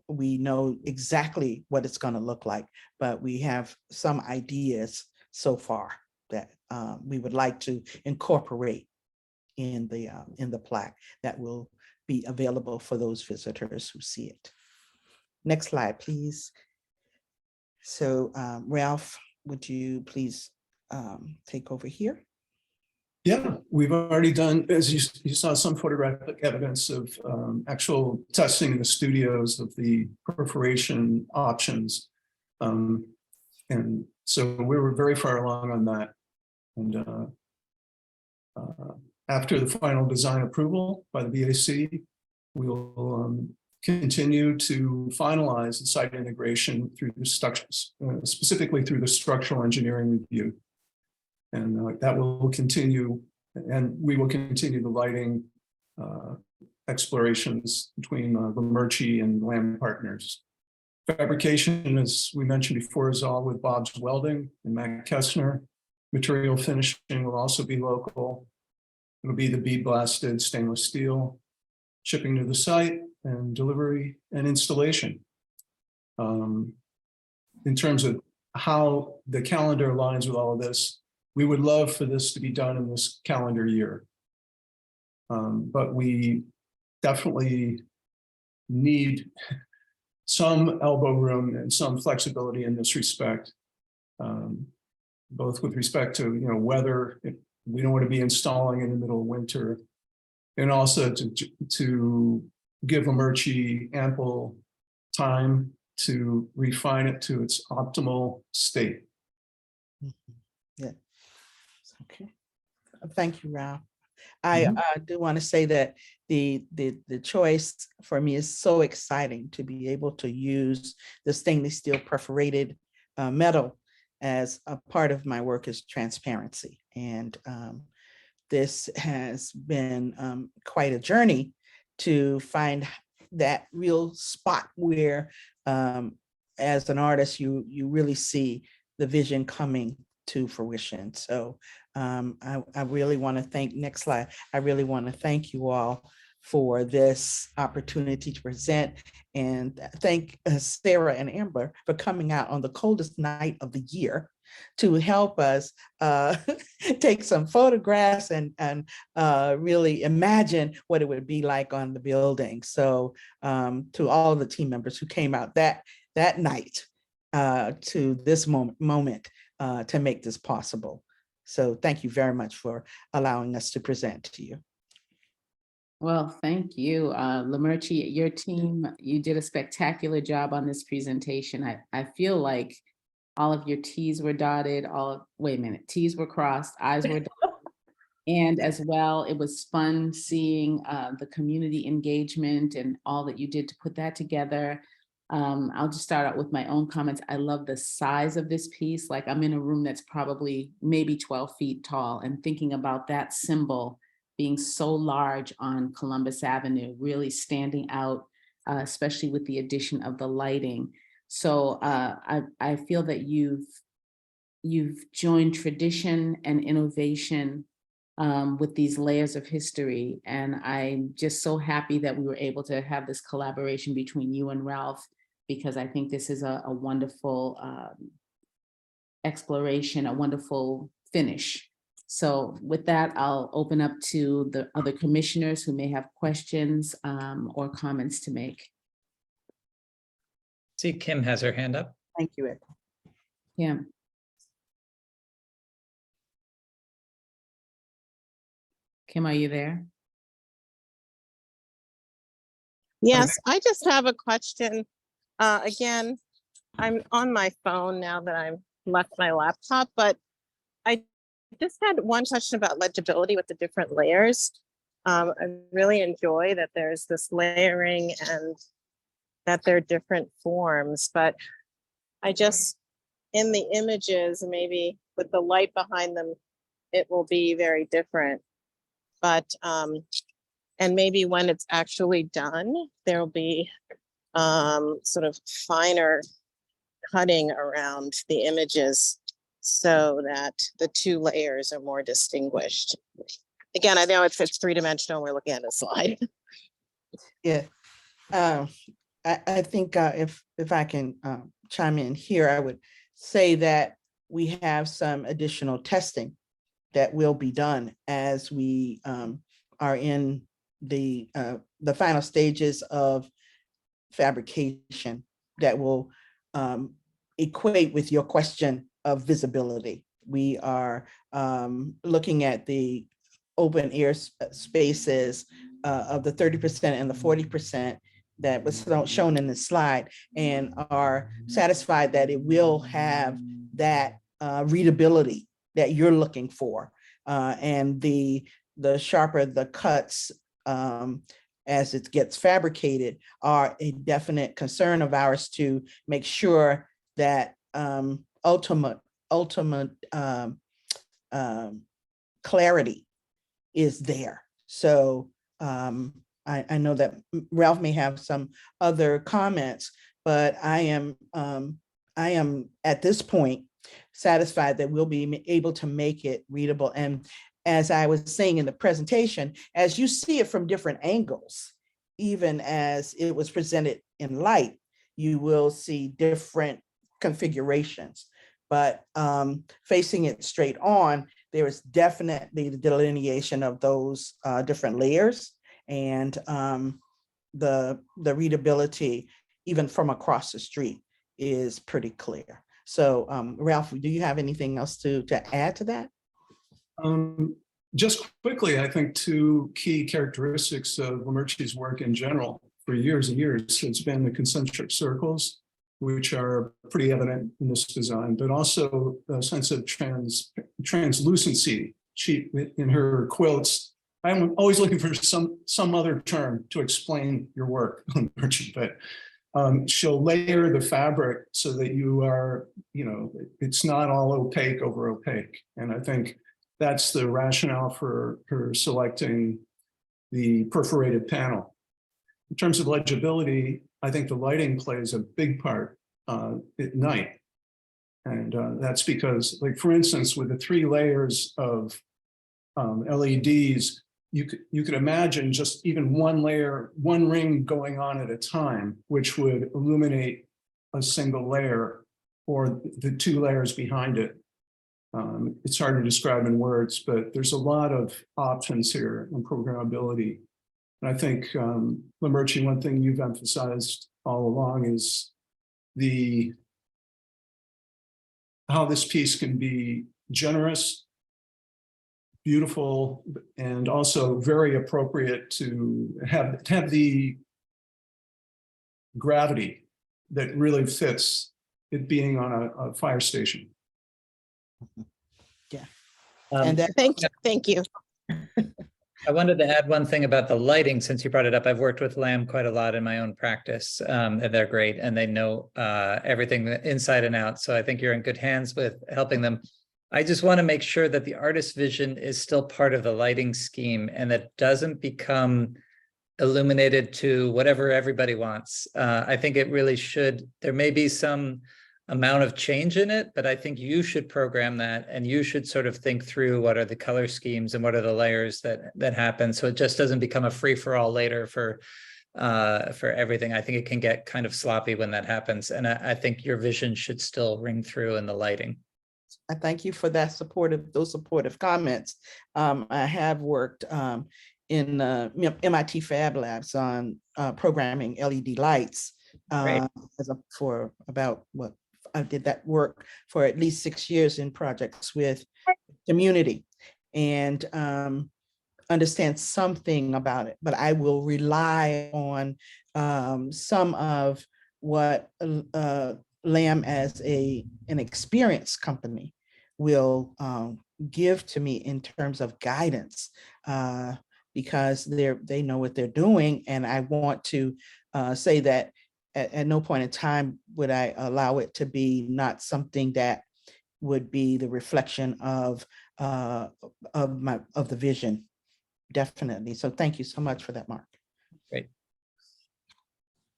we know exactly what it's going to look like, but we have some ideas so far that we would like to incorporate in the plaque that will be available for those visitors who see it. Next slide, please. So Ralph, would you please take over here? Yeah, we've already done, as you saw, some photographic evidence of actual testing in the studios of the perforation options. And so we were very far along on that. And after the final design approval by the BAC, we'll continue to finalize the site integration through the structures, specifically through the structural engineering review. And that will continue, and we will continue the lighting explorations between Murchie and Lamb Partners. Fabrication, as we mentioned before, is all with Bob's Welding and Matt Kessner. Material finishing will also be local. It'll be the bead blasted stainless steel, shipping to the site, and delivery and installation. In terms of how the calendar aligns with all of this, we would love for this to be done in this calendar year. But we definitely need some elbow room and some flexibility in this respect, both with respect to weather. We don't want to be installing in the middle of winter, and also to give Murchie ample time to refine it to its optimal state. Yeah. Okay. Thank you, Ralph. I do want to say that the choice for me is so exciting to be able to use the stainless steel perforated metal as a part of my work is transparency. And this has been quite a journey to find that real spot where as an artist, you really see the vision coming to fruition. So I really want to thank, next slide, I really want to thank you all for this opportunity to present, and thank Sarah and Amber for coming out on the coldest night of the year to help us take some photographs and really imagine what it would be like on the building. So to all of the team members who came out that night to this moment to make this possible. So thank you very much for allowing us to present to you. Well, thank you, Lamerchi, your team, you did a spectacular job on this presentation. I feel like all of your T's were dotted, T's were crossed, I's were dotted. And as well, it was fun seeing the community engagement and all that you did to put that together. I'll just start out with my own comments. I love the size of this piece. Like, I'm in a room that's probably maybe 12 feet tall, and thinking about that symbol being so large on Columbus Avenue, really standing out, especially with the addition of the lighting. So I feel that you've joined tradition and innovation with these layers of history. And I'm just so happy that we were able to have this collaboration between you and Ralph, because I think this is a wonderful exploration, a wonderful finish. So with that, I'll open up to the other commissioners who may have questions or comments to make. See, Kim has her hand up. Thank you, Ed. Kim. Kim, are you there? Yes, I just have a question. Again, I'm on my phone now that I've left my laptop, but I just had one question about legibility with the different layers. I really enjoy that there's this layering and that they're different forms, but I just, in the images, maybe with the light behind them, it will be very different. But, and maybe when it's actually done, there'll be sort of finer cutting around the images so that the two layers are more distinguished. Again, I know it's three-dimensional, we're looking at a slide. Yeah, I think if I can chime in here, I would say that we have some additional testing that will be done as we are in the final stages of fabrication that will equate with your question of visibility. We are looking at the open air spaces of the 30% and the 40% that was shown in the slide, and are satisfied that it will have that readability that you're looking for. And the sharper the cuts as it gets fabricated are a definite concern of ours to make sure that ultimate clarity is there. So I know that Ralph may have some other comments, but I am at this point satisfied that we'll be able to make it readable. And as I was saying in the presentation, as you see it from different angles, even as it was presented in light, you will see different configurations. But facing it straight on, there is definitely the delineation of those different layers, and the readability, even from across the street, is pretty clear. So Ralph, do you have anything else to add to that? Just quickly, I think two key characteristics of Lamerchi's work in general for years and years has been the concentric circles, which are pretty evident in this design, but also a sense of translucency. She, in her quotes, I'm always looking for some other term to explain your work, Lamerchi, but she'll layer the fabric so that you are, it's not all opaque over opaque. And I think that's the rationale for her selecting the perforated panel. In terms of legibility, I think the lighting plays a big part at night. And that's because, like, for instance, with the 3 layers of LEDs, you could imagine just even one layer, one ring going on at a time, which would illuminate a single layer or the two layers behind it. It's hard to describe in words, but there's a lot of options here and programmability. And I think, Lamerchi, one thing you've emphasized all along is how this piece can be generous, beautiful, and also very appropriate to have the gravity that really fits it being on a fire station. Yeah. And Thank you. I wanted to add one thing about the lighting, since you brought it up. I've worked with Lamb quite a lot in my own practice, and they're great, and they know everything inside and out. So I think you're in good hands with helping them. I just want to make sure that the artist's vision is still part of the lighting scheme and that doesn't become illuminated to whatever everybody wants. I think it really should. There may be some amount of change in it, but I think you should program that, and you should sort of think through what are the color schemes and what are the layers that happen, so it just doesn't become a free-for-all later for everything. I think it can get kind of sloppy when that happens, and I think your vision should still ring through in the lighting. I thank you for those supportive comments. I have worked in MIT Fab Labs on programming LED lights for about I did that work for at least 6 years in projects with community, and understand something about it, but I will rely on some of what Lamb as an experienced company will give to me in terms of guidance, because they know what they're doing, and I want to say that at no point in time would I allow it to be not something that would be the reflection of the vision. Definitely. So thank you so much for that, Mark. Great.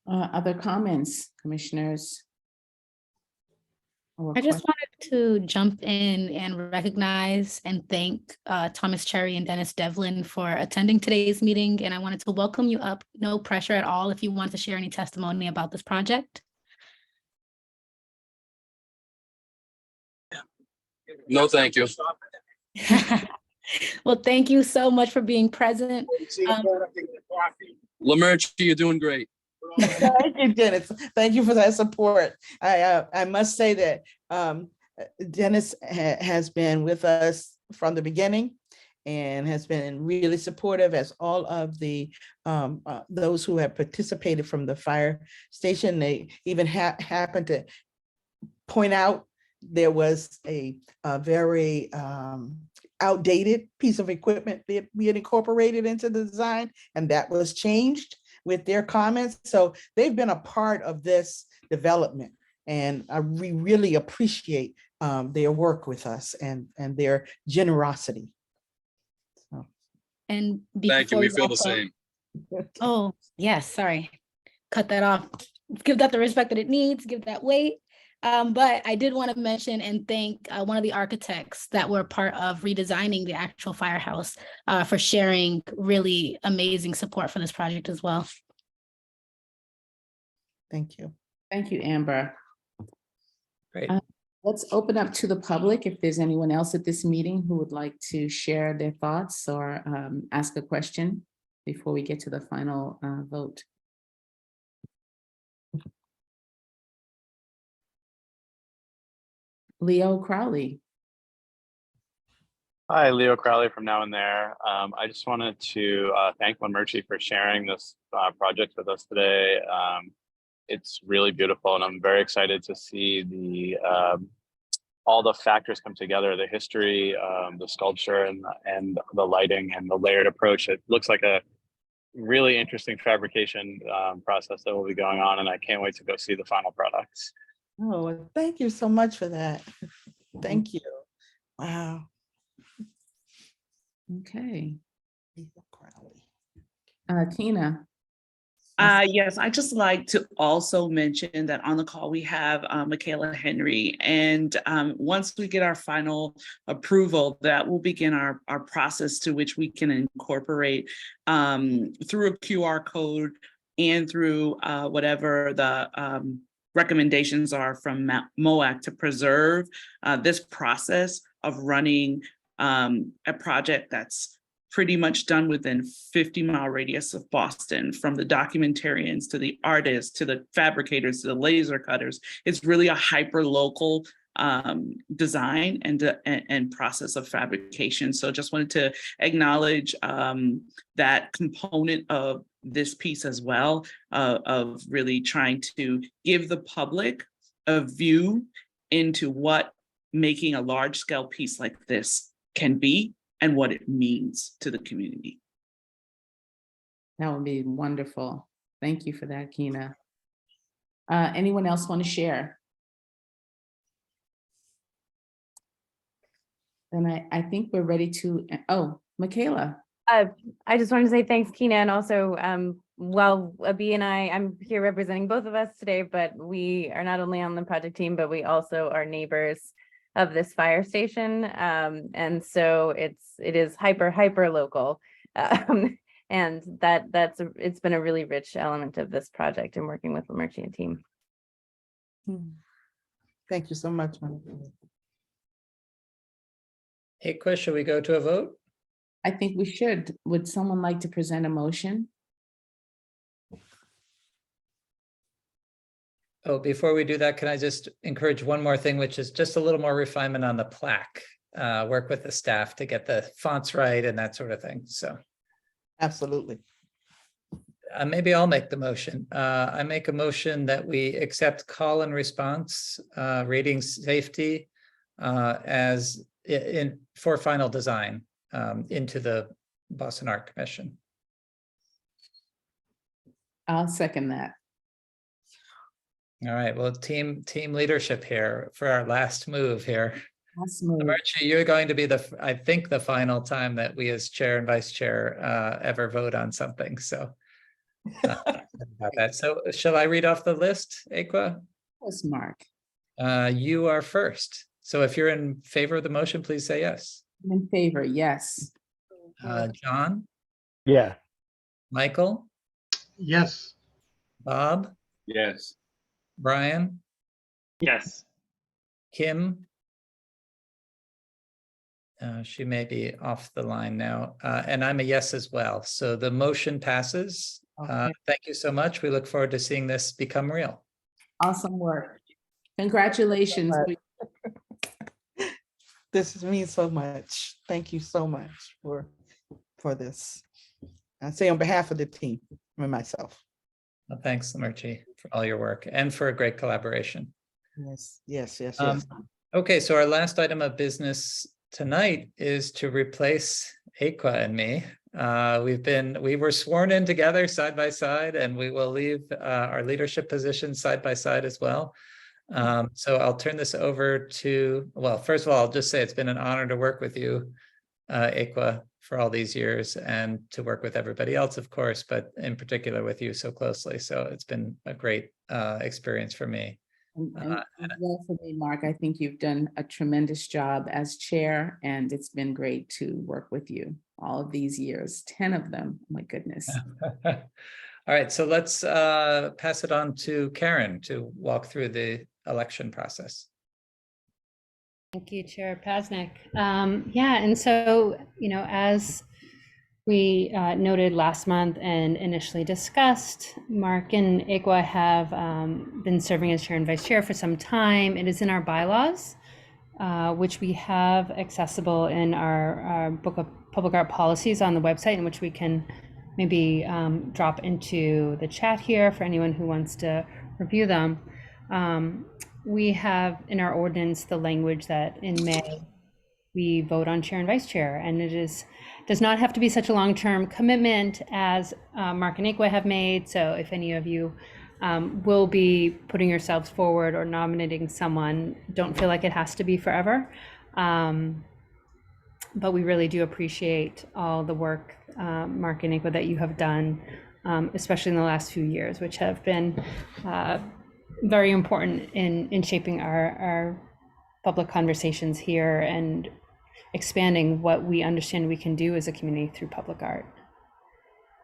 Other comments, commissioners? I just wanted to jump in and recognize and thank Thomas Cherry and Dennis Devlin for attending today's meeting. And I wanted to welcome you up. No pressure at all if you want to share any testimony about this project. No, thank you. Well, thank you so much for being present. Lamerchi, you're doing great. Thank you, Dennis. Thank you for that support. I must say that Dennis has been with us from the beginning and has been really supportive, as all of the those who have participated from the fire station. They even happened to point out there was a very outdated piece of equipment that we had incorporated into the design, and that was changed with their comments. So they've been a part of this development, and we really appreciate their work with us and their generosity. So. And thank you. We feel the same. Oh, yes. Sorry. Cut that off. Give that the respect that it needs, give that weight. But I did want to mention and thank one of the architects that were part of redesigning the actual firehouse for sharing really amazing support for this project as well. Thank you. Thank you, Amber. Great. Let's open up to the public if there's anyone else at this meeting who would like to share their thoughts or ask a question before we get to the final vote. Leo Crowley. Hi, Leo Crowley from Now and There. I just wanted to thank Lamerchi for sharing this project with us today. It's really beautiful, and I'm very excited to see all the factors come together: the history, the sculpture, and the lighting and the layered approach. It looks like a really interesting fabrication process that will be going on, and I can't wait to go see the final products. Oh, well, thank you so much for that. Thank you. Wow. Okay. Tina. Yes, I just like to also mention that on the call we have Michaela Henry, and once we get our final approval, that will begin our process to which we can incorporate through a QR code and through whatever the recommendations are from MOAC to preserve this process of running a project that's pretty much done within 50-mile radius of Boston, from the documentarians to the artists to the fabricators to the laser cutters. It's really a hyper-local design and process of fabrication. So just wanted to acknowledge that component of this piece as well, of really trying to give the public a view into what making a large-scale piece like this can be and what it means to the community. That would be wonderful. Thank you for that, Kina. Anyone else want to share? Then I think we're ready to, oh, Michaela. I just wanted to say thanks, Kina, and also, well, Abi and I'm here representing both of us today, but we are not only on the project team, but we also are neighbors of this fire station. And so it is hyper local. And it's been a really rich element of this project and working with the Merchant team. Thank you so much. Aqua, should we go to a vote? I think we should. Would someone like to present a motion? Oh, before we do that, can I just encourage one more thing, which is just a little more refinement on the plaque. Work with the staff to get the fonts right and that sort of thing. So absolutely. Maybe I'll make the motion. I make a motion that we accept call and response rating safety as for final design into the Boston Art Commission. I'll second that. All right, well, team leadership here for our last move here. Last move. Archie, you're going to be I think the final time that we as chair and vice chair ever vote on something. So about that. So shall I read off the list, Aqua? Yes, Mark. You are first. So if you're in favor of the motion, please say yes. I'm in favor, yes. John? Yeah. Michael? Yes. Bob? Yes. Brian? Yes. Kim? She may be off the line now. And I'm a yes as well. So the motion passes. Okay. Thank you so much. We look forward to seeing this become real. Awesome work. Congratulations. This means so much. Thank you so much for this. I say on behalf of the team and myself. Well, thanks, Lamerchi, for all your work and for a great collaboration. Yes. Okay, so our last item of business tonight is to replace Aqua and me. We were sworn in together side by side, and we will leave our leadership positions side by side as well. So I'll turn this over to, well, first of all, I'll just say it's been an honor to work with you, Aqua, for all these years, and to work with everybody else, of course, but in particular with you so closely. So it's been a great experience for me. And well for me, Mark, I think you've done a tremendous job as chair, and it's been great to work with you all of these years, 10 of them, my goodness. All right, so let's pass it on to Karen to walk through the election process. Thank you, Chair Pasnick. Yeah, and so, as we noted last month and initially discussed, Mark and Aqua have been serving as chair and vice chair for some time. It is in our bylaws, which we have accessible in our book of public art policies on the website, in which we can maybe drop into the chat here for anyone who wants to review them. We have in our ordinance the language that in May we vote on chair and vice chair, and it does not have to be such a long-term commitment as Mark and Aqua have made. So if any of you will be putting yourselves forward or nominating someone, don't feel like it has to be forever. But we really do appreciate all the work, Mark and Aqua, that you have done especially in the last few years, which have been very important in shaping our public conversations here and expanding what we understand we can do as a community through public art.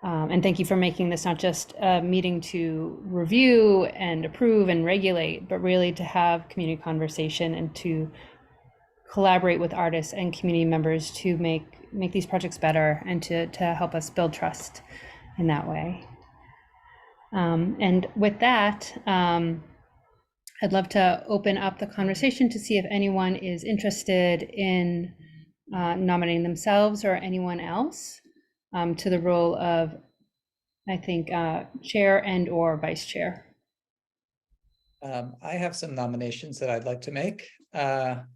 And thank you for making this not just a meeting to review and approve and regulate, but really to have community conversation and to collaborate with artists and community members to make these projects better and to help us build trust in that way. And with that, I'd love to open up the conversation to see if anyone is interested in nominating themselves or anyone else to the role of, I think, chair and or vice chair. I have some nominations that I'd like to make,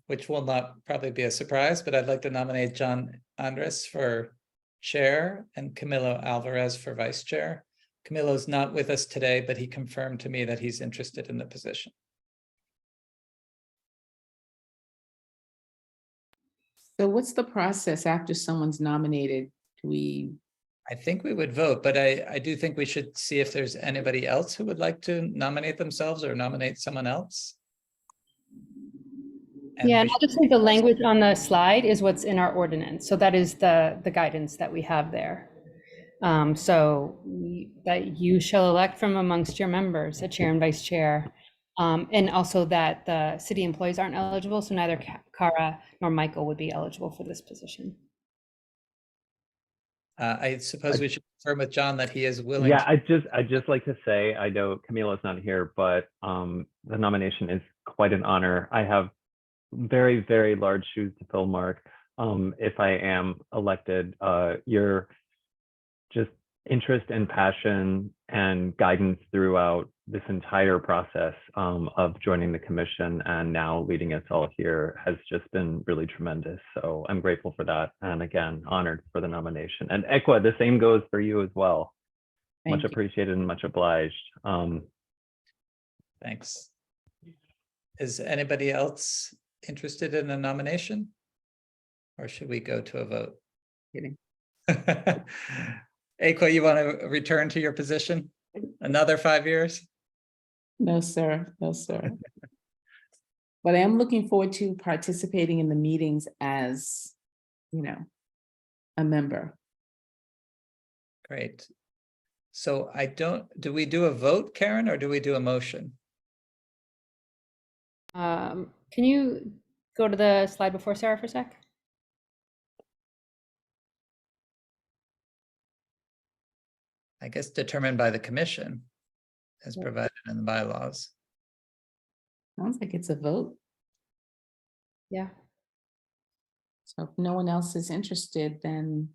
which will not probably be a surprise, but I'd like to nominate John Andres for chair and Camilo Alvarez for vice chair. Camilo's not with us today, but he confirmed to me that he's interested in the position. So what's the process after someone's nominated? I think we would vote, but I do think we should see if there's anybody else who would like to nominate themselves or nominate someone else. And yeah, and I'll just say the language on the slide is what's in our ordinance. So that is the guidance that we have there. So that you shall elect from amongst your members a chair and vice chair. And also that the city employees aren't eligible. So neither Cara nor Michael would be eligible for this position. I suppose we should confirm with John that he is willing. Yeah, I'd just like to say, I know Camilo's not here, but the nomination is quite an honor. I have very, very large shoes to fill, Mark. If I am elected, your just interest and passion and guidance throughout this entire process of joining the commission and now leading us all here has just been really tremendous. So I'm grateful for that. And again, honored for the nomination. And Ekwa, the same goes for you as well. Much appreciated and much obliged. Thanks. Is anybody else interested in a nomination? Or should we go to a vote? Kidding. Ekwa, you want to return to your position? Another 5 years? No, sir. No, sir. But I am looking forward to participating in the meetings as, a member. Great. So do we do a vote, Karen, or do we do a motion? Can you go to the slide before Sarah for a sec? I guess determined by the commission as provided in the bylaws. Sounds like it's a vote. Yeah. So if no one else is interested, then.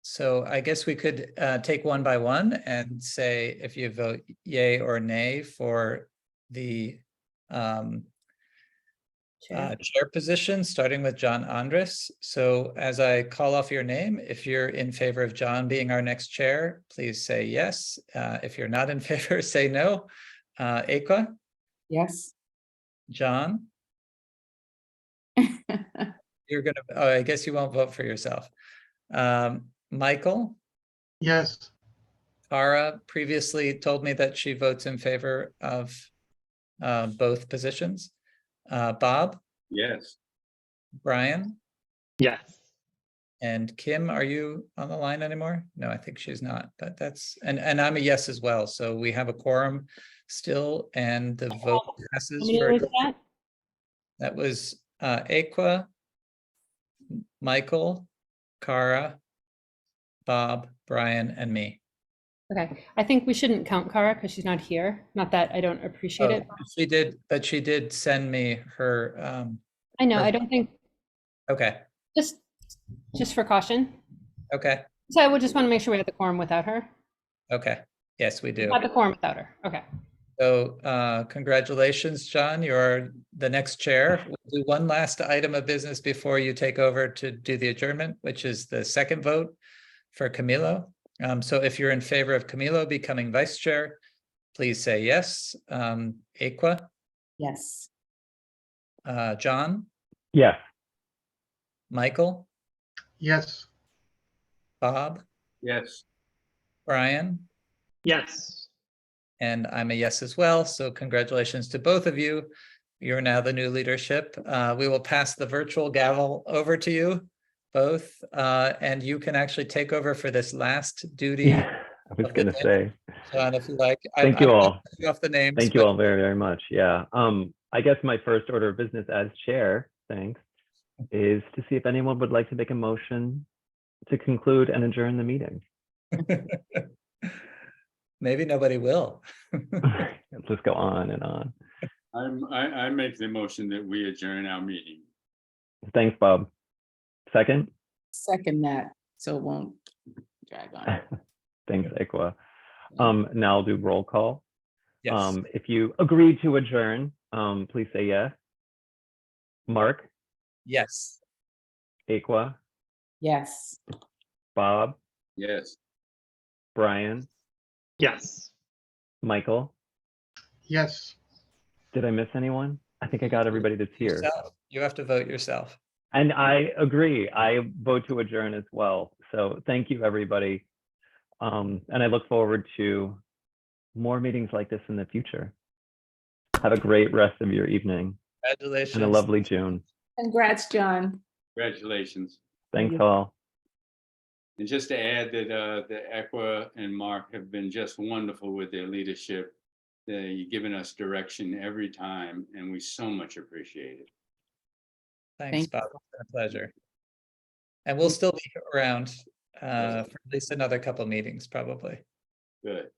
So I guess we could take one by one and say if you vote yay or nay for the chair position, starting with John Andres. So as I call off your name, if you're in favor of John being our next chair, please say yes. If you're not in favor, say no. Ekwa? Yes. John? You're gonna, I guess you won't vote for yourself. Michael? Yes. Cara previously told me that she votes in favor of both positions. Bob? Yes. Brian? Yes. And Kim, are you on the line anymore? No, I think she's not, but that's, and I'm a yes as well. So we have a quorum still and the vote passes. That was Ekwa, Michael, Cara, Bob, Brian, and me. Okay, I think we shouldn't count Cara because she's not here. Not that I don't appreciate it. She did, but she did send me her. I know, I don't think. Okay. Just for caution. Okay. So I would just want to make sure we have the quorum without her. Okay. Yes, we do. Have the quorum without her. Okay. So congratulations, John. You're the next chair. We'll do one last item of business before you take over to do the adjournment, which is the second vote for Camilo. So if you're in favor of Camilo becoming vice chair, please say yes. Ekwa? Yes. John? Yes. Michael? Yes. Bob? Yes. Brian? Yes. And I'm a yes as well. So congratulations to both of you. You're now the new leadership. We will pass the virtual gavel over to you both, and you can actually take over for this last duty. Yeah, I was going to say. John, if you like. Thank you all. Off the names. Thank you all very, very much. Yeah. I guess my first order of business as chair, thanks, is to see if anyone would like to make a motion to conclude and adjourn the meeting. Maybe nobody will. Let's just go on and on. I make the motion that we adjourn our meeting. Thanks, Bob. Second? Second that, so it won't drag on. Thanks, Ekwa. Now I'll do roll call. Yes. If you agree to adjourn, please say yes. Mark? Yes. Ekwa? Yes. Bob? Yes. Brian? Yes. Michael? Yes. Did I miss anyone? I think I got everybody that's here. Yourself. You have to vote yourself. And I agree. I vote to adjourn as well. So thank you, everybody. And I look forward to more meetings like this in the future. Have a great rest of your evening. Congratulations. And a lovely June. Congrats, John. Congratulations. Thanks all. And just to add that the Ekwa and Mark have been just wonderful with their leadership. You've given us direction every time, and we so much appreciate it. Thanks, Bob. It's been a pleasure. And we'll still be around for at least another couple meetings, probably. Good.